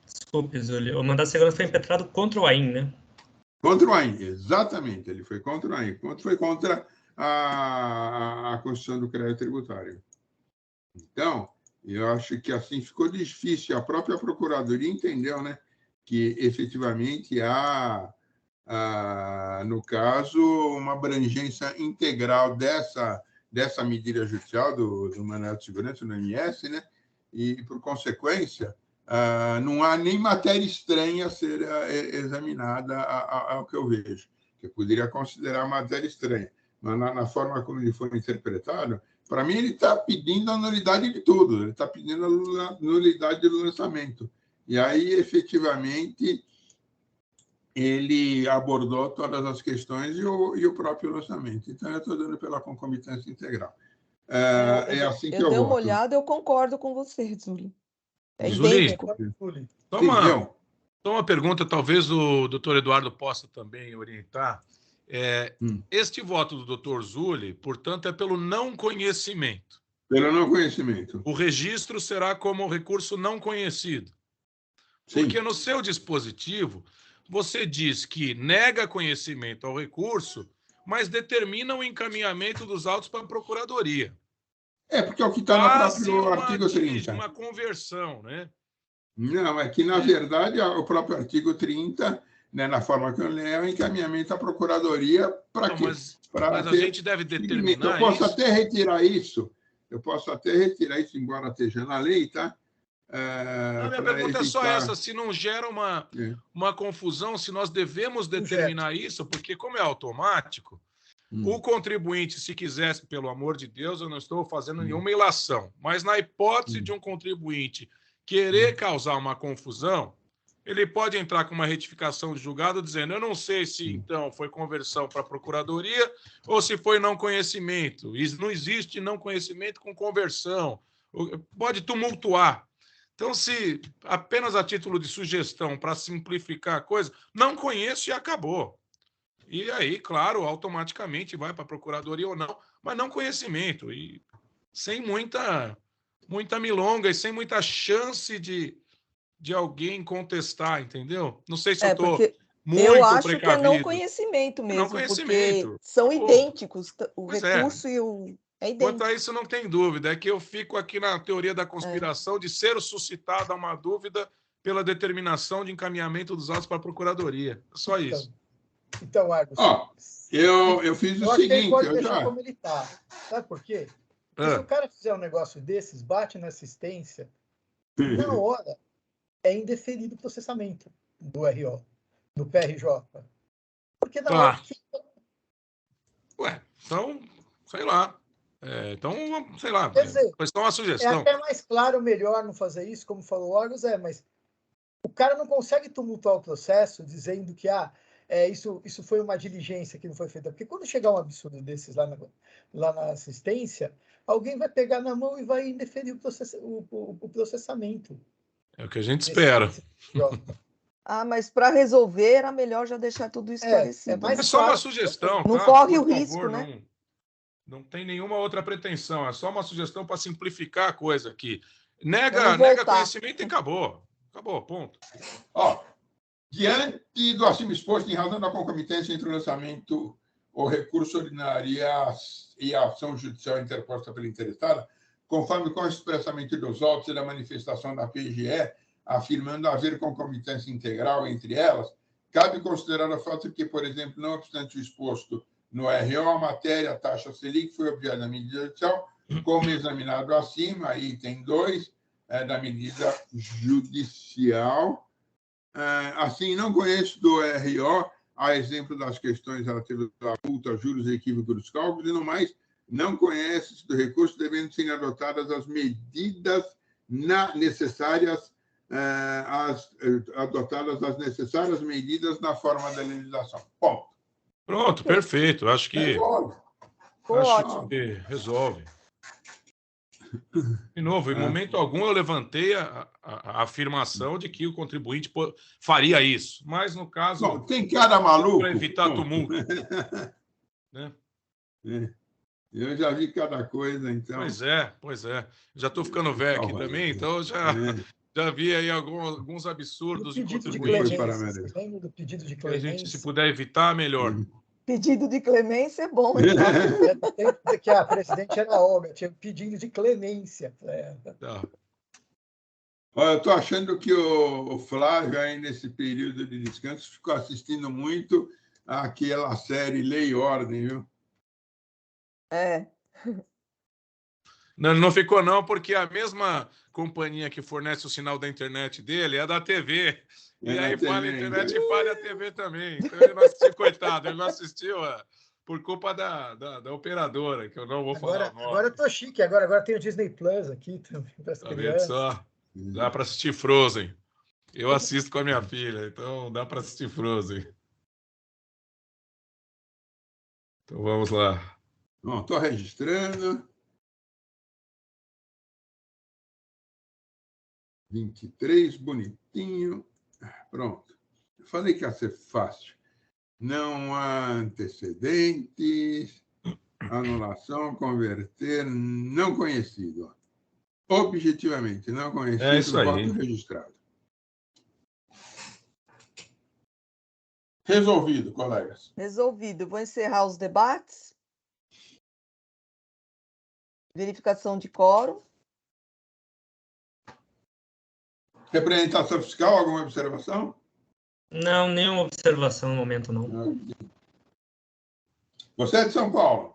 Speaker 4: Desculpe, Zúlio. O mandato de segurança foi impetrado contra o AIN, né?
Speaker 6: Contra o AIN, exatamente. Ele foi contra o AIN. Foi contra a Constituição do Crédito Tributário. Então, eu acho que assim ficou difícil. A própria Procuradoria entendeu, né, que efetivamente há, no caso, uma abrangência integral dessa medida judicial do mandado de segurança no MS, né, e, por consequência, não há nem matéria estranha a ser examinada ao que eu vejo, que eu poderia considerar matéria estranha, mas na forma como ele foi interpretado, para mim, ele está pedindo a nulidade de tudo, ele está pedindo a nulidade do lançamento. E aí, efetivamente, ele abordou todas as questões e o próprio lançamento. Então, eu estou dando pela concomitância integral. É assim que eu voto.
Speaker 1: Eu dei uma olhada, eu concordo com você, Zúlio. É
Speaker 3: Zúlio,
Speaker 1: idêntico.
Speaker 3: Só uma pergunta, talvez o doutor Eduardo possa também orientar. Este voto do doutor Zúlio, portanto, é pelo não conhecimento.
Speaker 6: Pelo não conhecimento.
Speaker 3: O registro será como recurso não conhecido.
Speaker 6: Sim.
Speaker 3: Porque no seu dispositivo, você diz que nega conhecimento ao recurso, mas determina o encaminhamento dos autos para a Procuradoria.
Speaker 6: Porque é o que está no próprio artigo 30.
Speaker 3: Uma conversão, né?
Speaker 6: Não, é que, na verdade, o próprio artigo 30, né, na forma que eu leio, é o encaminhamento à Procuradoria para quê?
Speaker 3: Mas a gente deve determinar
Speaker 6: eu posso
Speaker 3: isso.
Speaker 6: até retirar isso, embora esteja na lei, tá?
Speaker 3: A minha pergunta é só essa, se não gera uma confusão, se nós devemos determinar isso, porque como é automático, o contribuinte, se quisesse, pelo amor de Deus, eu não estou fazendo nenhuma ilação, mas na hipótese de um contribuinte querer causar uma confusão, ele pode entrar com uma retificação de julgado dizendo, eu não sei se, então, foi conversão para a Procuradoria ou se foi não conhecimento. Não existe não conhecimento com conversão. Pode tumultuar. Então, se apenas a título de sugestão para simplificar a coisa, não conheço e acabou. E aí, claro, automaticamente vai para a Procuradoria ou não, mas não conhecimento. E sem muita milonga e sem muita chance de alguém contestar, entendeu? Não sei se eu estou muito
Speaker 1: eu acho
Speaker 3: precavido.
Speaker 1: Que é não conhecimento mesmo,
Speaker 3: não conhecimento.
Speaker 1: Porque são idênticos, o
Speaker 3: Pois
Speaker 1: recurso e o... É idêntico.
Speaker 3: Quanto a isso, não tem dúvida. É que eu fico aqui na teoria da conspiração de ser suscitada uma dúvida pela determinação de encaminhamento dos autos para a Procuradoria. Só isso.
Speaker 5: Então, Argos...
Speaker 6: Eu fiz o seguinte...
Speaker 5: Ele pode deixar como ele está. Sabe por quê? Porque se o cara fizer um negócio desses, bate na assistência, na hora é indeferido o processamento do RO, do PRJ. Porque na hora...
Speaker 3: Então, sei lá. Sei lá.
Speaker 5: Quer dizer,
Speaker 3: foi só uma sugestão.
Speaker 5: É até mais claro, melhor não fazer isso, como falou o Argos, mas o cara não consegue tumultuar o processo dizendo que isso foi uma diligência que não foi feita. Porque quando chegar um absurdo desses lá na assistência, alguém vai pegar na mão e vai indeferir o processamento.
Speaker 3: É o que a gente espera.
Speaker 1: Mas para resolver era melhor já deixar tudo esclarecido.
Speaker 3: É só uma sugestão.
Speaker 1: Não corre o risco, né?
Speaker 3: Não tem nenhuma outra pretensão. É só uma sugestão para simplificar a coisa aqui. Nega conhecimento e acabou. Acabou, ponto.
Speaker 6: Diante do acima exposto, em razão da concomitância entre o lançamento ou recurso ordinário e a ação judicial interposta pela interessada, conforme consta expressamente dos autos e da manifestação da PGE, afirmando haver concomitância integral entre elas, cabe considerar o fato de que, por exemplo, não obstante o exposto no RO, a matéria, a taxa Selic, foi objeto da medida judicial, como examinado acima, item 2 da medida judicial. Assim, não conheço do RO, a exemplo das questões relativas à multa, juros e equívoco dos cálculos, e no mais, não conhece do recurso, devendo ser adotadas as medidas necessárias, adotadas as necessárias medidas na forma da legislação. Ponto.
Speaker 3: Pronto, perfeito. Acho que resolve. De novo, em momento algum eu levantei a afirmação de que o contribuinte faria isso. Mas, no caso...
Speaker 6: tem cara maluco.
Speaker 3: Para evitar tumulto. Né?
Speaker 6: Eu já vi cada coisa, então...
Speaker 3: Pois é. Já estou ficando velho aqui também, então já vi aí alguns absurdos de contribuinte.
Speaker 5: Lembra do pedido de
Speaker 3: clemência?
Speaker 5: Que a
Speaker 3: gente, se puder evitar, melhor.
Speaker 1: Pedido de clemência é bom.
Speaker 5: Que a presidente era Olga, tinha pedido de clemência.
Speaker 6: Eu estou achando que o Flávio, aí nesse período de descanso, ficou assistindo muito àquela série Lei e Ordem, viu?
Speaker 3: Não ficou não, porque a mesma companhia que fornece o sinal da internet dele é da TV. E aí falha a internet e falha a TV também. Então ele não assistiu, coitado, ele não assistiu por culpa da operadora, que eu não vou falar o nome.
Speaker 5: Agora eu tô chique, agora tem o Disney Plus aqui também.
Speaker 3: Tá vendo só? Dá para assistir Frozen. Eu assisto com a minha filha, então dá para assistir Frozen. Então vamos lá.
Speaker 6: Bom, estou registrando. 23, bonitinho. Pronto. Eu falei que ia ser fácil. Não há antecedentes, anulação, converter, não conhecido. Objetivamente, não conhecido,
Speaker 3: é isso aí.
Speaker 6: voto registrado. Resolvido, colegas.
Speaker 1: Resolvido. Vou encerrar os debates. Verificação de quórum.
Speaker 6: Representação fiscal, alguma observação?
Speaker 4: Não, nenhuma observação no momento, não.
Speaker 6: Você é de São Paulo?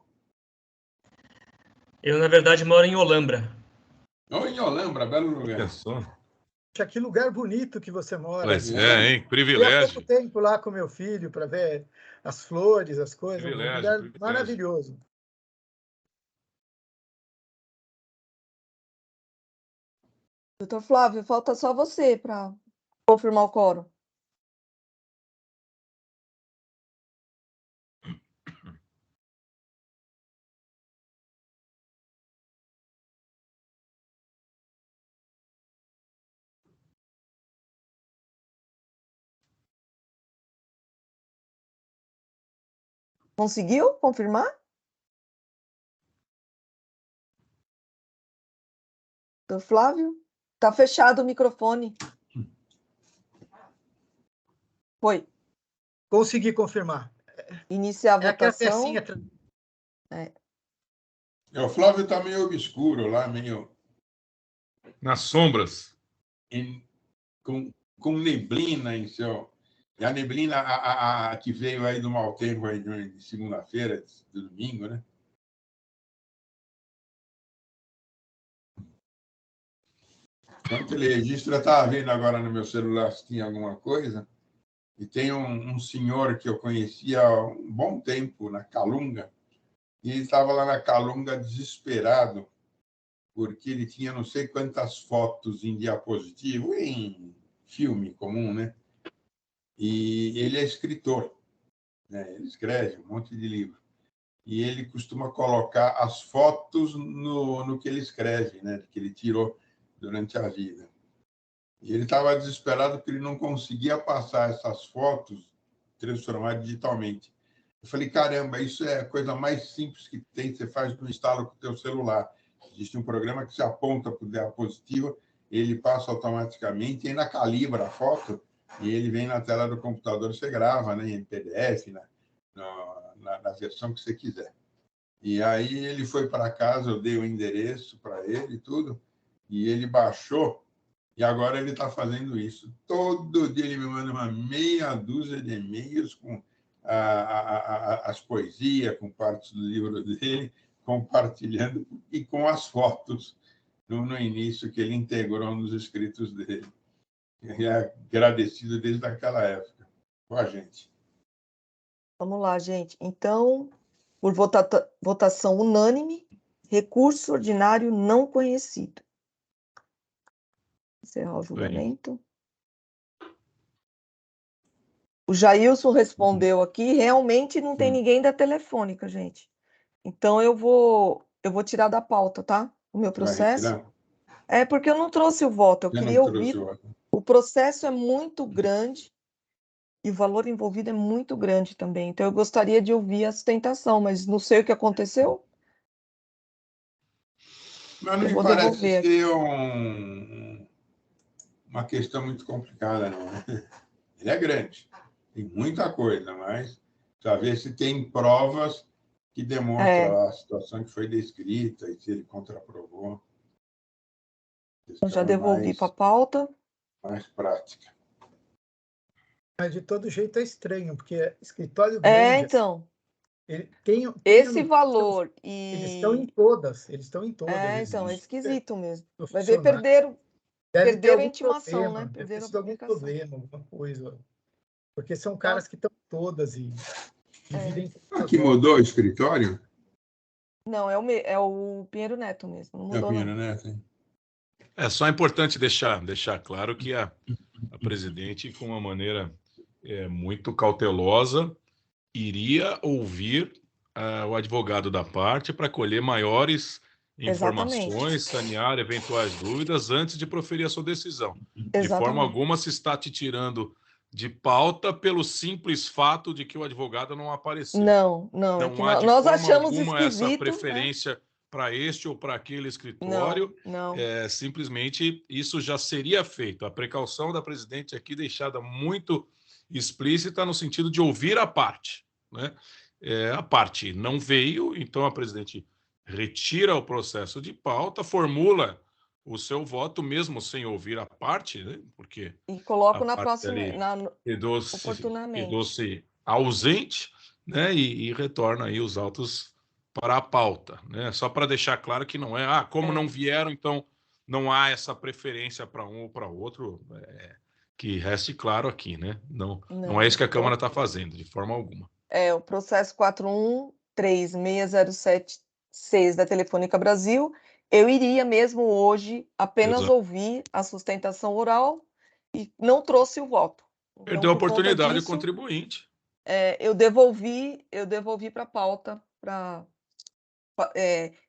Speaker 4: Eu, na verdade, moro em Olambra.
Speaker 6: Ou em Olambra, belo lugar.
Speaker 3: Pessoal.
Speaker 5: Que lugar bonito que você mora.
Speaker 3: Pois
Speaker 6: né?
Speaker 3: hein?
Speaker 5: Fui há
Speaker 3: Privilégio.
Speaker 5: pouco tempo lá com meu filho para ver as flores, as coisas. Um
Speaker 3: Privilégio,
Speaker 5: lugar
Speaker 3: privilégio.
Speaker 5: maravilhoso.
Speaker 1: Doutor Flávio, falta só você para confirmar o quórum. Conseguiu confirmar? Doutor Flávio? Está fechado o microfone. Foi.
Speaker 5: Consegui confirmar.
Speaker 1: Iniciar a
Speaker 5: É aquela
Speaker 1: votação.
Speaker 5: pecinha.
Speaker 6: O Flávio está meio obscuro lá, meio
Speaker 3: Nas sombras.
Speaker 6: com neblina em seu... E a neblina que veio aí do mau tempo aí de segunda-feira, de domingo, né? Enquanto ele registra, eu estava vendo agora no meu celular se tinha alguma coisa. E tem um senhor que eu conhecia há um bom tempo, na Calunga, e ele estava lá na Calunga desesperado, porque ele tinha não sei quantas fotos em diapositivo, em filme comum, né? E ele é escritor, né? Ele escreve um monte de livro. E ele costuma colocar as fotos no que ele escreve, né? Que ele tirou durante a vida. E ele estava desesperado porque ele não conseguia passar essas fotos, transformar digitalmente. Eu falei, caramba, isso é a coisa mais simples que tem, você faz no instalo com o teu celular. Existe um programa que você aponta para o diapositivo, ele passa automaticamente, e ainda calibra a foto, e ele vem na tela do computador, você grava, né, em PDF, na versão que você quiser. E aí ele foi para casa, eu dei o endereço para ele e tudo, e ele baixou, e agora ele está fazendo isso. Todo dia ele me manda uma meia dúzia de e-mails com as poesias, com partes do livro dele, compartilhando, e com as fotos no início que ele integrou nos escritos dele. E é agradecido desde aquela época com a gente.
Speaker 1: Vamos lá, gente. Então, por votação unânime, recurso ordinário não conhecido. Encerrar o julgamento. O Jailson respondeu aqui, realmente não tem ninguém da telefônica, gente. Então, eu vou tirar da pauta, tá? O meu processo. É porque eu não trouxe o voto, eu queria ouvir. O processo é muito grande e o valor envolvido é muito grande também. Então, eu gostaria de ouvir a sustentação, mas não sei o que aconteceu.
Speaker 6: Mas não me parece ser uma questão muito complicada, não. Ele é grande, tem muita coisa, mas precisa ver se tem provas que demonstram a situação que foi descrita e se ele contraprovou.
Speaker 1: Eu já devolvi para a pauta.
Speaker 6: Mais prática.
Speaker 5: Mas, de todo jeito, é estranho, porque escritório grande...
Speaker 1: Então...
Speaker 5: Tem
Speaker 1: esse valor e...
Speaker 5: Eles estão em todas.
Speaker 1: Então, é esquisito mesmo. Vai ver, perderam a intimação, né? Perderam a publicação.
Speaker 5: Algum problema, alguma coisa. Porque são caras que estão todas e dividem...
Speaker 6: Aqui mudou o escritório?
Speaker 1: Não, é o Pinheiro Neto mesmo. Não mudou,
Speaker 6: é o Pinheiro Neto, hein?
Speaker 3: É só importante deixar claro que a presidente, com uma maneira muito cautelosa, iria ouvir o advogado da parte para colher maiores informações, sanear eventuais dúvidas antes de proferir a sua decisão. De forma alguma se está te tirando de pauta pelo simples fato de que o advogado não apareceu.
Speaker 1: Não
Speaker 3: há de
Speaker 1: nós
Speaker 3: forma
Speaker 1: achamos
Speaker 3: alguma
Speaker 1: esquisito,
Speaker 3: essa preferência, né, para este ou para aquele escritório.
Speaker 1: Não.
Speaker 3: Simplesmente isso já seria feito. A precaução da presidente aqui deixada muito explícita no sentido de ouvir a parte, né? A parte não veio, então a presidente retira o processo de pauta, formula o seu voto, mesmo sem ouvir a parte, né? Porque
Speaker 1: E coloco
Speaker 3: a
Speaker 1: na
Speaker 3: parte
Speaker 1: próxima,
Speaker 3: ali
Speaker 1: oportunamente.
Speaker 3: quedou-se ausente, né? E retorna aí os autos para a pauta, né? Só para deixar claro que não é, como não vieram, então não há essa preferência para um ou para outro, que reste claro aqui, né? Não é isso que a Câmara está fazendo, de forma alguma.
Speaker 1: É o processo 4136076 da Telefônica Brasil. Eu iria mesmo hoje apenas ouvir a sustentação oral e não trouxe o voto. Então,
Speaker 3: perdeu a
Speaker 1: por conta
Speaker 3: oportunidade
Speaker 1: disso,
Speaker 3: o contribuinte.
Speaker 1: eu devolvi para a pauta para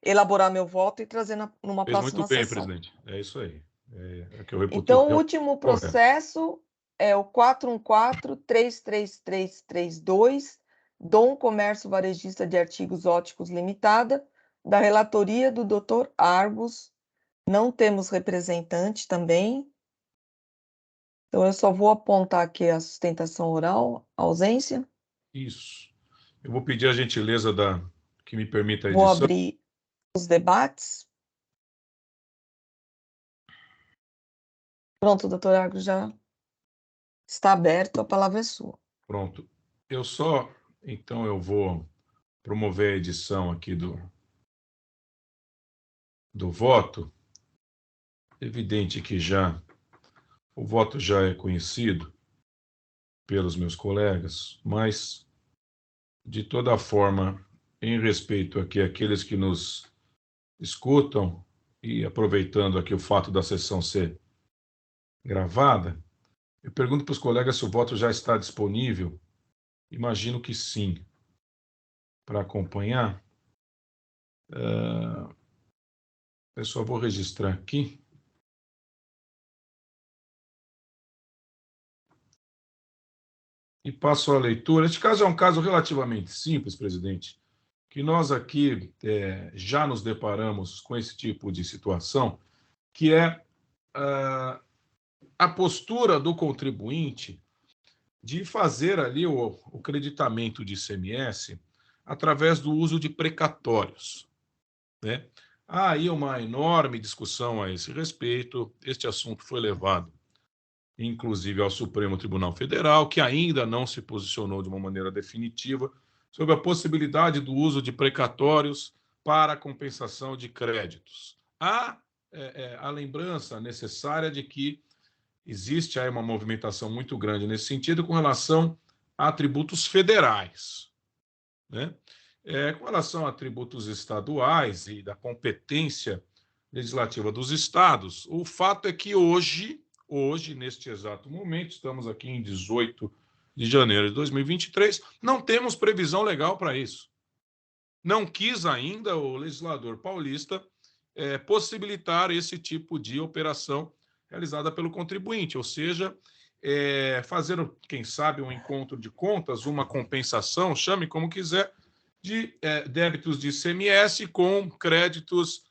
Speaker 1: elaborar meu voto e trazer numa
Speaker 3: Fez muito
Speaker 1: próxima
Speaker 3: bem,
Speaker 1: sessão.
Speaker 3: presidente. É isso aí. É que eu reputo.
Speaker 1: Então, o último processo é o 414-33332, Dom Comércio Varejista de Artigos Óticos Limitada, da relatoria do Dr. Argos. Não temos representante também. Então, eu só vou apontar aqui a sustentação oral, ausência.
Speaker 3: Isso. Eu vou pedir a gentileza que me permita a
Speaker 1: Vou
Speaker 3: edição.
Speaker 1: abrir os debates. Pronto, doutor Argos, já está aberto, a palavra é sua.
Speaker 3: Pronto. Então, eu vou promover a edição aqui do voto. Evidente que o voto já é conhecido pelos meus colegas, mas, de toda forma, em respeito aqui àqueles que nos escutam e aproveitando aqui o fato da sessão ser gravada, eu pergunto para os colegas se o voto já está disponível. Imagino que sim. Para acompanhar, eu só vou registrar aqui. E passo a leitura. Este caso é um caso relativamente simples, presidente, que nós aqui já nos deparamos com esse tipo de situação, que é a postura do contribuinte de fazer ali o creditamento de ICMS através do uso de precatórios, né? Há aí uma enorme discussão a esse respeito. Este assunto foi levado, inclusive, ao Supremo Tribunal Federal, que ainda não se posicionou de uma maneira definitiva sobre a possibilidade do uso de precatórios para a compensação de créditos. Há a lembrança necessária de que existe aí uma movimentação muito grande nesse sentido com relação a tributos federais, né? Com relação a tributos estaduais e da competência legislativa dos estados, o fato é que hoje, neste exato momento, estamos aqui em 18 de janeiro de 2023, não temos previsão legal para isso. Não quis ainda o legislador paulista possibilitar esse tipo de operação realizada pelo contribuinte, ou seja, fazer, quem sabe, um encontro de contas, uma compensação, chame como quiser, de débitos de ICMS com créditos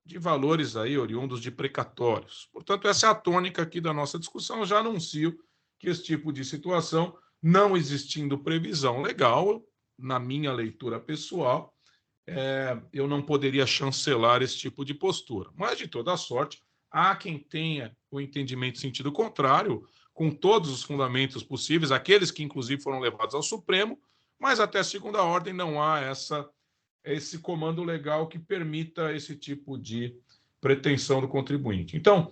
Speaker 3: de valores aí oriundos de precatórios. Portanto, essa é a tônica aqui da nossa discussão. Eu já anuncio que esse tipo de situação, não existindo previsão legal, na minha leitura pessoal, eu não poderia chancelar esse tipo de postura. Mas, de toda sorte, há quem tenha o entendimento em sentido contrário, com todos os fundamentos possíveis, aqueles que, inclusive, foram levados ao Supremo, mas até segunda ordem não há esse comando legal que permita esse tipo de pretensão do contribuinte. Então,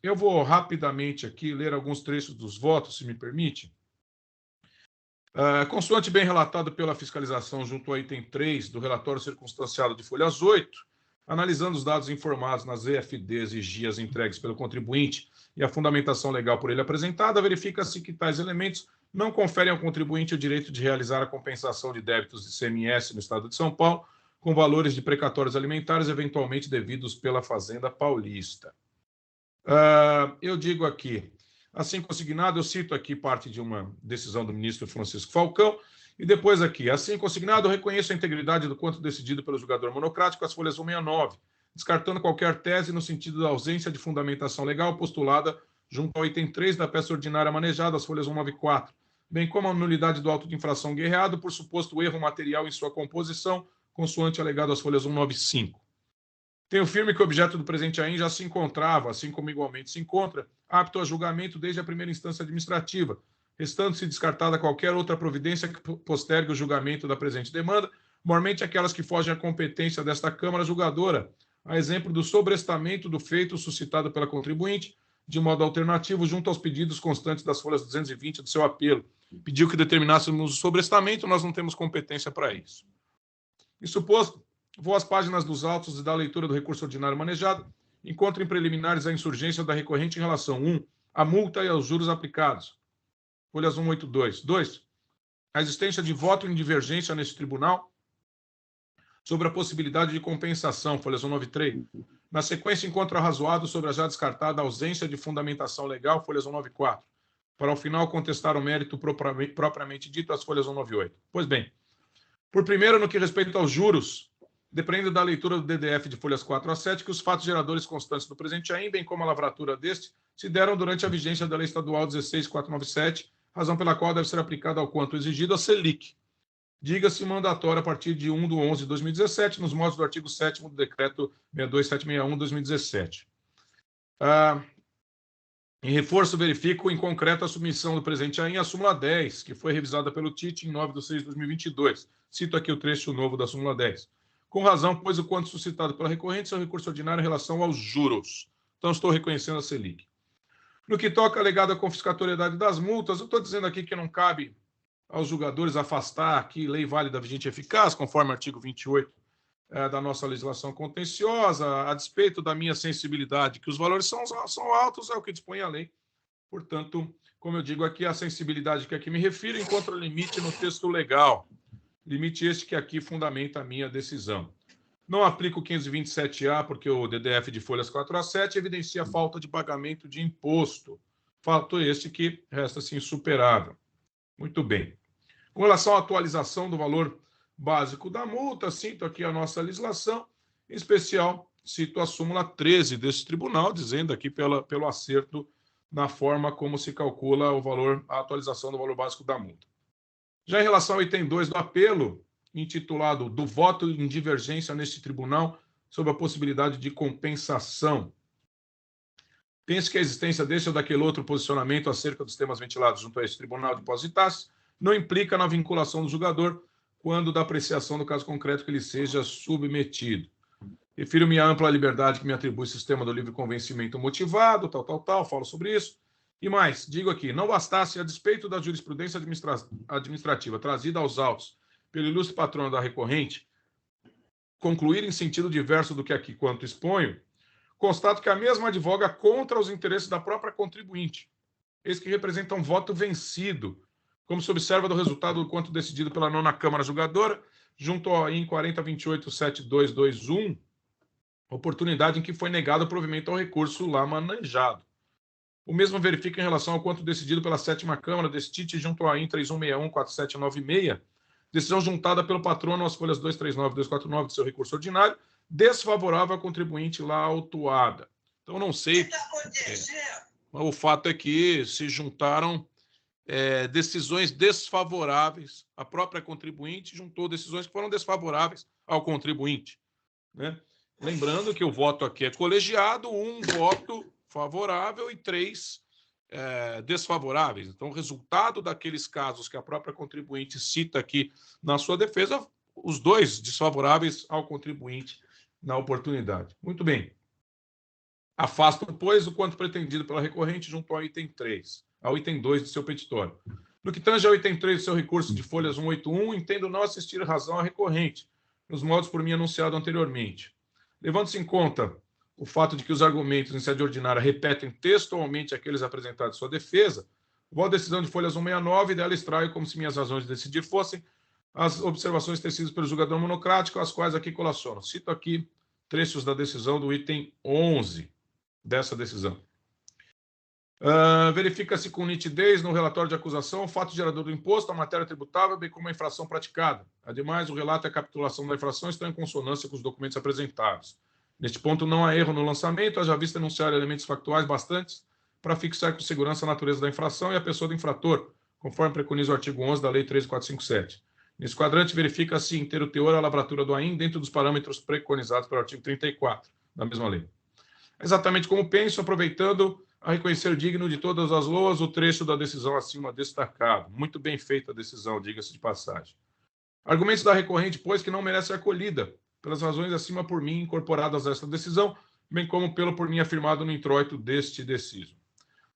Speaker 3: eu vou rapidamente aqui ler alguns trechos dos votos, se me permite. Consoante bem relatado pela fiscalização junto ao item 3 do relatório circunstanciado de folhas 8, analisando os dados informados nas EFDs e GIAs entregues pelo contribuinte e a fundamentação legal por ele apresentada, verifica-se que tais elementos não conferem ao contribuinte o direito de realizar a compensação de débitos de ICMS no Estado de São Paulo com valores de precatórios alimentares eventualmente devidos pela Fazenda Paulista. Eu digo aqui, assim consignado, eu cito aqui parte de uma decisão do ministro Francisco Falcão, e depois aqui, assim consignado, eu reconheço a integridade do quanto decidido pelo julgador monocrático, as folhas 169, descartando qualquer tese no sentido da ausência de fundamentação legal postulada junto ao item 3 da peça ordinária manejada, as folhas 194, bem como a nulidade do auto de infração guerreado por suposto erro material em sua composição, consoante alegado às folhas 195. Tenho firme que o objeto do presente AIN já se encontrava, assim como igualmente se encontra, apto a julgamento desde a primeira instância administrativa, restando-se descartada qualquer outra providência que postergue o julgamento da presente demanda, mormente aquelas que fogem à competência desta Câmara julgadora, a exemplo do sobrestamento do feito suscitado pela contribuinte, de modo alternativo, junto aos pedidos constantes das folhas 220 do seu apelo. Pediu que determinássemos o sobrestamento, nós não temos competência para isso. Isso posto, vou às páginas dos autos e da leitura do recurso ordinário manejado, encontro em preliminares a insurgência da recorrente em relação 1. A multa e aos juros aplicados. Folhas 182. 2. A existência de voto em divergência neste tribunal sobre a possibilidade de compensação. Folhas 193. Na sequência, encontro arrazoado sobre a já descartada ausência de fundamentação legal. Folhas 194. Para, ao final, contestar o mérito propriamente dito, as folhas 198. Pois bem, por primeiro, no que respeita aos juros, depende da leitura do DDF de folhas 4 a 7 que os fatos geradores constantes do presente AIN, bem como a lavratura deste, se deram durante a vigência da Lei Estadual 16.497, razão pela qual deve ser aplicada ao quanto exigido a Selic. Diga-se mandatório a partir de 1/11/2017, nos modos do artigo 7º do Decreto 62761/2017. Em reforço, verifico em concreto a submissão do presente AIN à súmula 10, que foi revisada pelo TIT em 9/6/2022. Cito aqui o trecho novo da súmula 10. Com razão, pois o quanto suscitado pela recorrente é o recurso ordinário em relação aos juros. Então, estou reconhecendo a Selic. No que toca a alegada confiscatoriedade das multas, eu estou dizendo aqui que não cabe aos julgadores afastar aqui lei válida, vigente e eficaz, conforme o artigo 28 da nossa legislação contenciosa, a despeito da minha sensibilidade, que os valores são altos, é o que dispõe a lei. Portanto, como eu digo aqui, a sensibilidade que aqui me refiro encontra limite no texto legal. Limite este que aqui fundamenta a minha decisão. Não aplico o 527-A, porque o DDF de folhas 4 a 7 evidencia a falta de pagamento de imposto. Fato este que resta-se insuperável. Muito bem. Com relação à atualização do valor básico da multa, cito aqui a nossa legislação, em especial, cito a súmula 13 desse tribunal, dizendo aqui pelo acerto na forma como se calcula o valor, a atualização do valor básico da multa. Já em relação ao item 2 do apelo, intitulado do voto em divergência neste tribunal sobre a possibilidade de compensação. Penso que a existência deste ou daquele outro posicionamento acerca dos temas ventilados junto a este tribunal de Depósitos e Taxas não implica na vinculação do julgador quando da apreciação do caso concreto que ele seja submetido. Refiro-me à ampla liberdade que me atribui o sistema do livre convencimento motivado, falo sobre isso. E mais, digo aqui, não bastasse, a despeito da jurisprudência administrativa trazida aos autos pelo ilustre patrono da recorrente, concluir em sentido diverso do que aqui quanto exponho, constato que a mesma advoga contra os interesses da própria contribuinte, eis que representa um voto vencido, como se observa do resultado do quanto decidido pela 9ª Câmara Julgadora, junto ao AIN 4028-7221, oportunidade em que foi negado o provimento ao recurso lá manejado. O mesmo verifica em relação ao quanto decidido pela 7ª Câmara desse TIT junto ao AIN 3161-4796, decisão juntada pelo patrono às folhas 239 e 249 do seu recurso ordinário, desfavorável à contribuinte lá autuada. Então, não sei. O fato é que se juntaram decisões desfavoráveis à própria contribuinte, juntou decisões que foram desfavoráveis ao contribuinte, né? Lembrando que o voto aqui é colegiado, um voto favorável e 3 desfavoráveis. Então, o resultado daqueles casos que a própria contribuinte cita aqui na sua defesa, os 2 desfavoráveis ao contribuinte na oportunidade. Muito bem. Afasto, pois, o quanto pretendido pela recorrente junto ao item 3, ao item 2 do seu petitório. No que tange ao item 3 do seu recurso de folhas 181, entendo não assistir razão à recorrente, nos modos por mim anunciado anteriormente. Levando-se em conta o fato de que os argumentos em sede ordinária repetem textualmente aqueles apresentados em sua defesa, vou à decisão de folhas 169 e dela extraio, como se minhas razões de decidir fossem, as observações tecidas pelo julgador monocrático, as quais aqui colaciono. Cito aqui trechos da decisão do item 11 dessa decisão. Verifica-se com nitidez no relatório de acusação o fato gerador do imposto, a matéria tributável, bem como a infração praticada. Ademais, o relato e a capitulação da infração estão em consonância com os documentos apresentados. Neste ponto, não há erro no lançamento, haja vista enunciar elementos factuais bastantes para fixar com segurança a natureza da infração e a pessoa do infrator, conforme preconiza o artigo 11 da Lei 13.457. Nesse quadrante, verifica-se inteiro teor a lavratura do AIM dentro dos parâmetros preconizados pelo artigo 34 da mesma lei. Exatamente como penso, aproveitando a reconhecer digno de todas as loas o trecho da decisão acima destacado. Muito bem feita a decisão, diga-se de passagem. Argumentos da recorrente, pois, que não merece acolhida, pelas razões acima por mim incorporadas a esta decisão, bem como pelo por mim afirmado no introito deste deciso.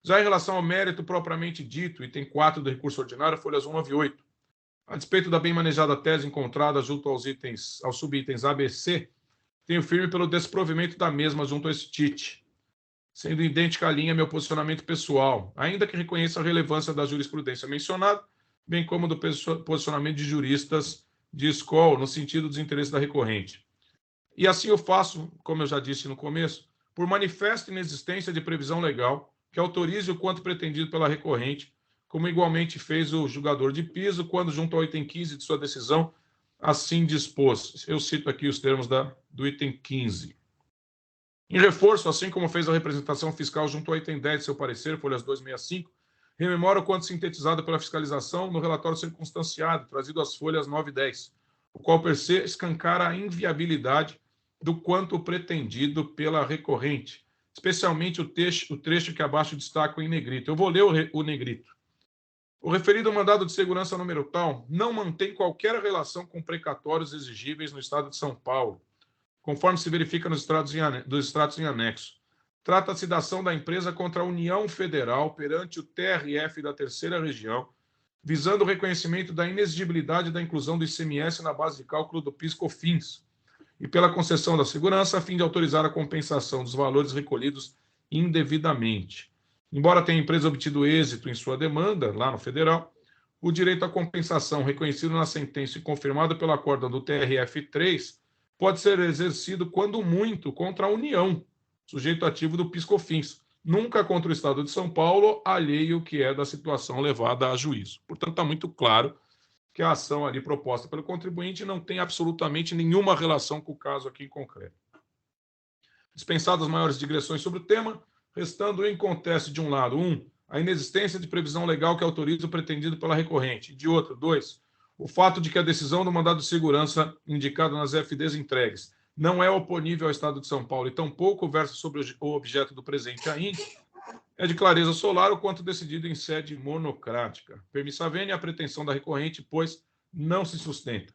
Speaker 3: Já em relação ao mérito propriamente dito, item 4 do recurso ordinário, folhas 1 a 8, a despeito da bem manejada tese encontrada junto aos subitens A, B, C, tenho firme pelo desprovimento da mesma junto a esse TIT, sendo idêntica à linha meu posicionamento pessoal, ainda que reconheça a relevância da jurisprudência mencionada, bem como do posicionamento de juristas de escola, no sentido dos interesses da recorrente. E assim eu faço, como eu já disse no começo, por manifesta inexistência de previsão legal que autorize o quanto pretendido pela recorrente, como igualmente fez o julgador de piso, quando, junto ao item 15 de sua decisão, assim dispôs. Eu cito aqui os termos do item 15. Em reforço, assim como fez a representação fiscal junto ao item 10 de seu parecer, folhas 265, rememora o quanto sintetizado pela fiscalização no relatório circunstanciado, trazido às folhas 9 e 10, o qual per se escancara a inviabilidade do quanto pretendido pela recorrente, especialmente o trecho que abaixo destaco em negrito. Eu vou ler o negrito. O referido mandado de segurança número tal não mantém qualquer relação com precatórios exigíveis no Estado de São Paulo, conforme se verifica nos extratos em anexo. Trata-se da ação da empresa contra a União Federal perante o TRF da Terceira Região, visando o reconhecimento da inexigibilidade da inclusão do ICMS na base de cálculo do PIS/COFINS, e pela concessão da segurança, a fim de autorizar a compensação dos valores recolhidos indevidamente. Embora tenha a empresa obtido êxito em sua demanda, lá no Federal, o direito à compensação reconhecido na sentença e confirmado pelo acórdão do TRF3 pode ser exercido, quando muito, contra a União, sujeito ativo do PIS/COFINS, nunca contra o Estado de São Paulo, alheio que é da situação levada a juízo. Portanto, está muito claro que a ação ali proposta pelo contribuinte não tem absolutamente nenhuma relação com o caso aqui em concreto. Dispensadas maiores digressões sobre o tema, restando em conteste, de um lado, a inexistência de previsão legal que autorize o pretendido pela recorrente, e de outro, 2, o fato de que a decisão do mandado de segurança indicado nas FDs entregues não é oponível ao Estado de São Paulo e tampouco versa sobre o objeto do presente ainda, é de clareza solar o quanto decidido em sede monocrática. Permissa venia a pretensão da recorrente, pois não se sustenta.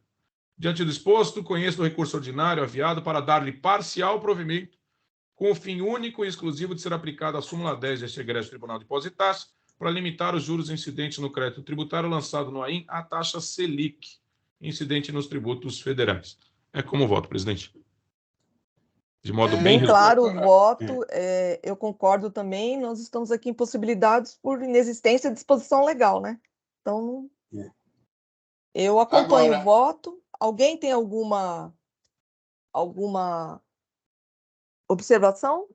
Speaker 3: Diante do exposto, conheço o recurso ordinário aviado para dar-lhe parcial provimento, com o fim único e exclusivo de ser aplicada a súmula 10 deste egresso Tribunal de Impostos e Taxas, para limitar os juros incidentes no crédito tributário lançado no AIM à taxa Selic, incidente nos tributos federais. É como voto, presidente. De modo bem
Speaker 1: claro o voto, eu concordo também, nós estamos aqui impossibilitados por inexistência de disposição legal, né? Então, eu acompanho o voto. Alguém tem alguma observação?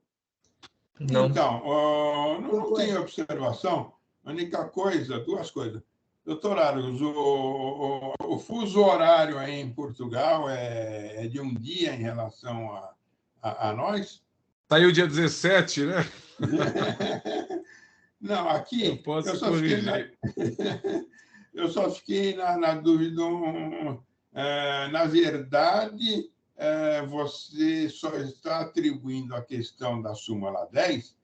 Speaker 6: Não. Então, não tenho observação. A única coisa, duas coisas. Doutor Argos, o fuso horário aí em Portugal é de um dia em relação a nós?
Speaker 3: Saiu dia 17, né?
Speaker 6: Não, aqui eu só fiquei na dúvida. Na verdade, você só está atribuindo a questão da súmula 10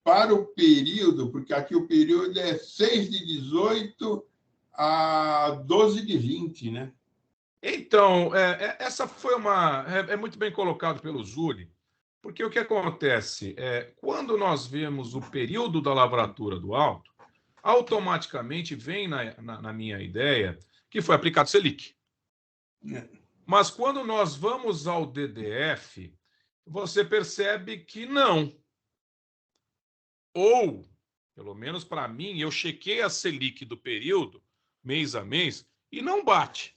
Speaker 6: para o período, porque aqui o período é 6 de 18 a 12 de 20, né?
Speaker 3: Então, essa foi é muito bem colocado pelo Zuli, porque o que acontece quando nós vemos o período da lavratura do auto, automaticamente vem na minha ideia que foi aplicado Selic. Mas quando nós vamos ao DDF, você percebe que não. Ou, pelo menos para mim, eu chequei a Selic do período, mês a mês, e não bate.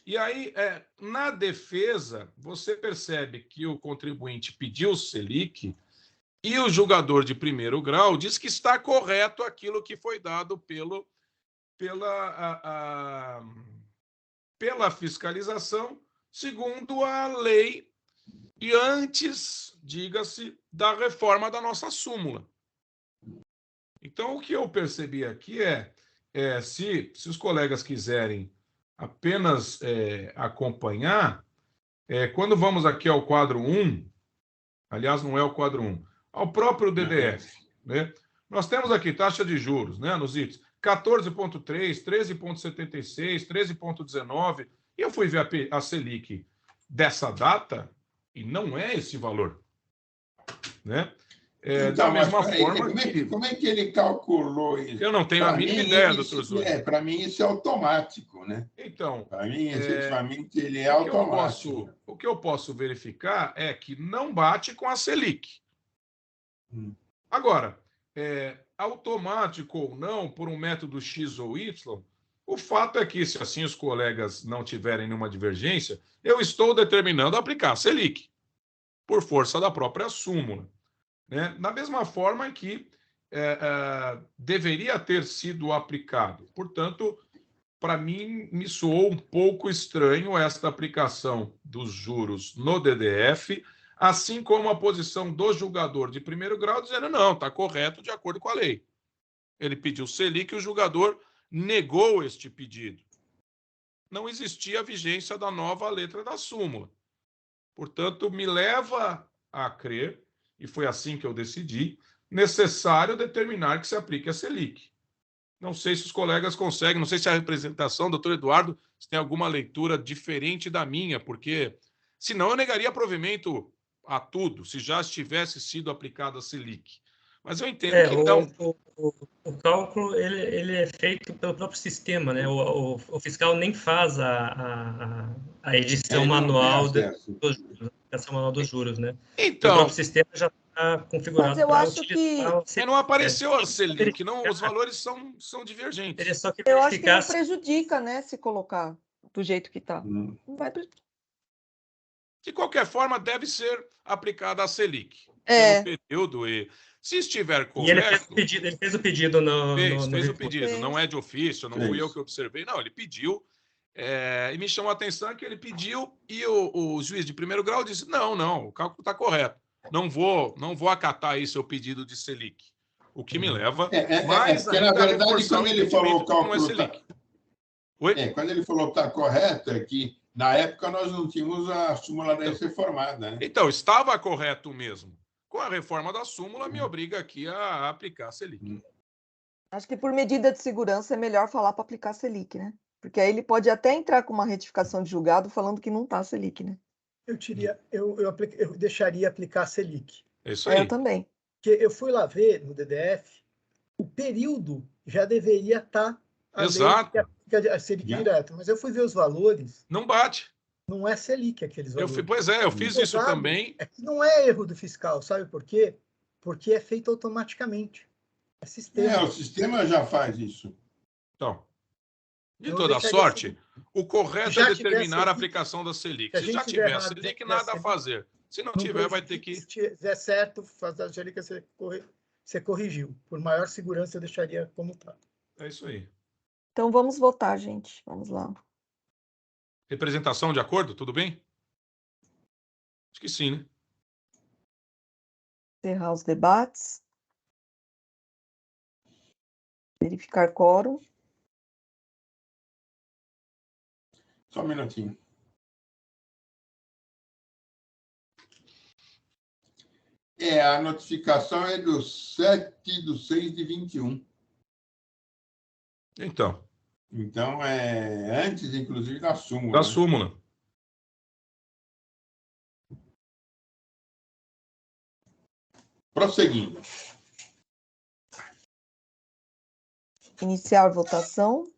Speaker 3: E aí, na defesa, você percebe que o contribuinte pediu o Selic e o julgador de primeiro grau diz que está correto aquilo que foi dado pela fiscalização, segundo a lei, e antes, diga-se, da reforma da nossa súmula. Então, o que eu percebi aqui se os colegas quiserem apenas acompanhar, quando vamos aqui ao quadro 1, aliás, não é o quadro 1, ao próprio DDF, né? Nós temos aqui taxa de juros, né, nos itens 14,3, 13,76, 13,19, e eu fui ver a Selic dessa data e não é esse valor, né? Da mesma forma
Speaker 6: como é que ele calculou isso?
Speaker 3: Eu não tenho a mínima ideia, doutor Zúñiga.
Speaker 6: Para mim, isso é automático, né?
Speaker 3: Então,
Speaker 6: para mim, efetivamente, ele é automático.
Speaker 3: O que eu posso verificar é que não bate com a Selic. Agora, automático ou não, por um método X ou Y, o fato é que, se assim os colegas não tiverem nenhuma divergência, eu estou determinando aplicar a Selic, por força da própria súmula, né? Da mesma forma que deveria ter sido aplicado. Portanto, para mim, me soou um pouco estranho esta aplicação dos juros no DDF, assim como a posição do julgador de primeiro grau dizendo não, está correto de acordo com a lei. Ele pediu Selic e o julgador negou este pedido. Não existia a vigência da nova letra da súmula. Portanto, me leva a crer, e foi assim que eu decidi, necessário determinar que se aplique a Selic. Não sei se os colegas conseguem, não sei se a representação, doutor Eduardo, se tem alguma leitura diferente da minha, porque senão eu negaria provimento a tudo, se já tivesse sido aplicada a Selic. Mas eu entendo que não.
Speaker 4: O cálculo ele é feito pelo próprio sistema, né? O fiscal nem faz a edição manual dos juros, né?
Speaker 3: Então,
Speaker 4: o próprio sistema já está configurado para utilizar.
Speaker 3: Não apareceu a Selic, não, os valores são divergentes.
Speaker 4: Ele só que
Speaker 1: eu acho que não prejudica, né, se colocar do jeito que está. Não vai prejudicar.
Speaker 3: De qualquer forma, deve ser aplicada a Selic. Pelo período e... Se estiver correto...
Speaker 4: E ele fez o pedido no
Speaker 3: fez o pedido. Não é de ofício, não fui eu que observei. Não, ele pediu. E me chamou a atenção que ele pediu e o juiz de primeiro grau disse, não, o cálculo está correto. Não vou acatar aí seu pedido de Selic. O que me leva mais
Speaker 6: ainda na verdade, quando ele falou o cálculo... quando ele falou que está correto, é que na época nós não tínhamos a súmula 10 reformada. Né?
Speaker 3: Então, estava correto mesmo. Com a reforma da súmula, me obriga aqui a aplicar a Selic.
Speaker 1: Acho que por medida de segurança é melhor falar para aplicar a Selic, né? Porque aí ele pode até entrar com uma retificação de julgado falando que não está a Selic, né?
Speaker 5: Eu deixaria aplicar a Selic.
Speaker 3: É isso aí.
Speaker 1: Eu também.
Speaker 5: Porque eu fui lá ver no DDF, o período já deveria estar
Speaker 3: Exato.
Speaker 5: A Selic direto, mas eu fui ver os valores.
Speaker 3: Não bate.
Speaker 5: Não é Selic aqueles valores.
Speaker 3: Eu fiz isso também.
Speaker 5: É que não é erro do fiscal, sabe por quê? Porque é feito automaticamente. É sistema.
Speaker 6: O sistema já faz isso.
Speaker 3: Então, de toda sorte, o correto é determinar a aplicação da Selic. Se já tiver a Selic, nada a fazer. Se não tiver, vai ter que...
Speaker 5: Se tiver certo, fazer a Selic, você corrigiu. Por maior segurança, eu deixaria como está.
Speaker 3: É isso aí.
Speaker 1: Então, vamos votar, gente. Vamos lá.
Speaker 3: Representação de acordo? Tudo bem? Acho que sim, né?
Speaker 1: Encerrar os debates. Verificar quórum.
Speaker 6: Só um minutinho. A notificação é do 7/6/21.
Speaker 3: Então,
Speaker 6: é antes, inclusive, da súmula.
Speaker 3: Da súmula.
Speaker 6: Prosseguindo.
Speaker 1: Iniciar votação.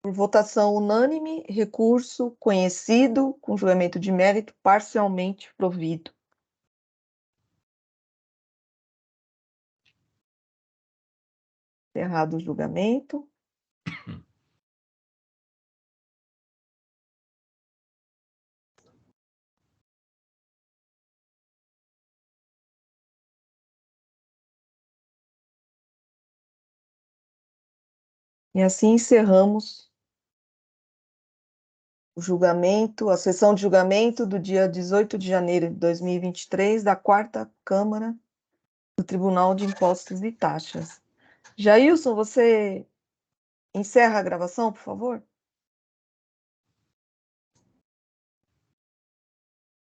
Speaker 1: Por votação unânime, recurso conhecido, com julgamento de mérito parcialmente provido. Encerrado o julgamento. E assim encerramos o julgamento, a sessão de julgamento do dia 18 de janeiro de 2023 da 4ª Câmara do Tribunal de Impostos e Taxas. Jailson, você encerra a gravação, por favor?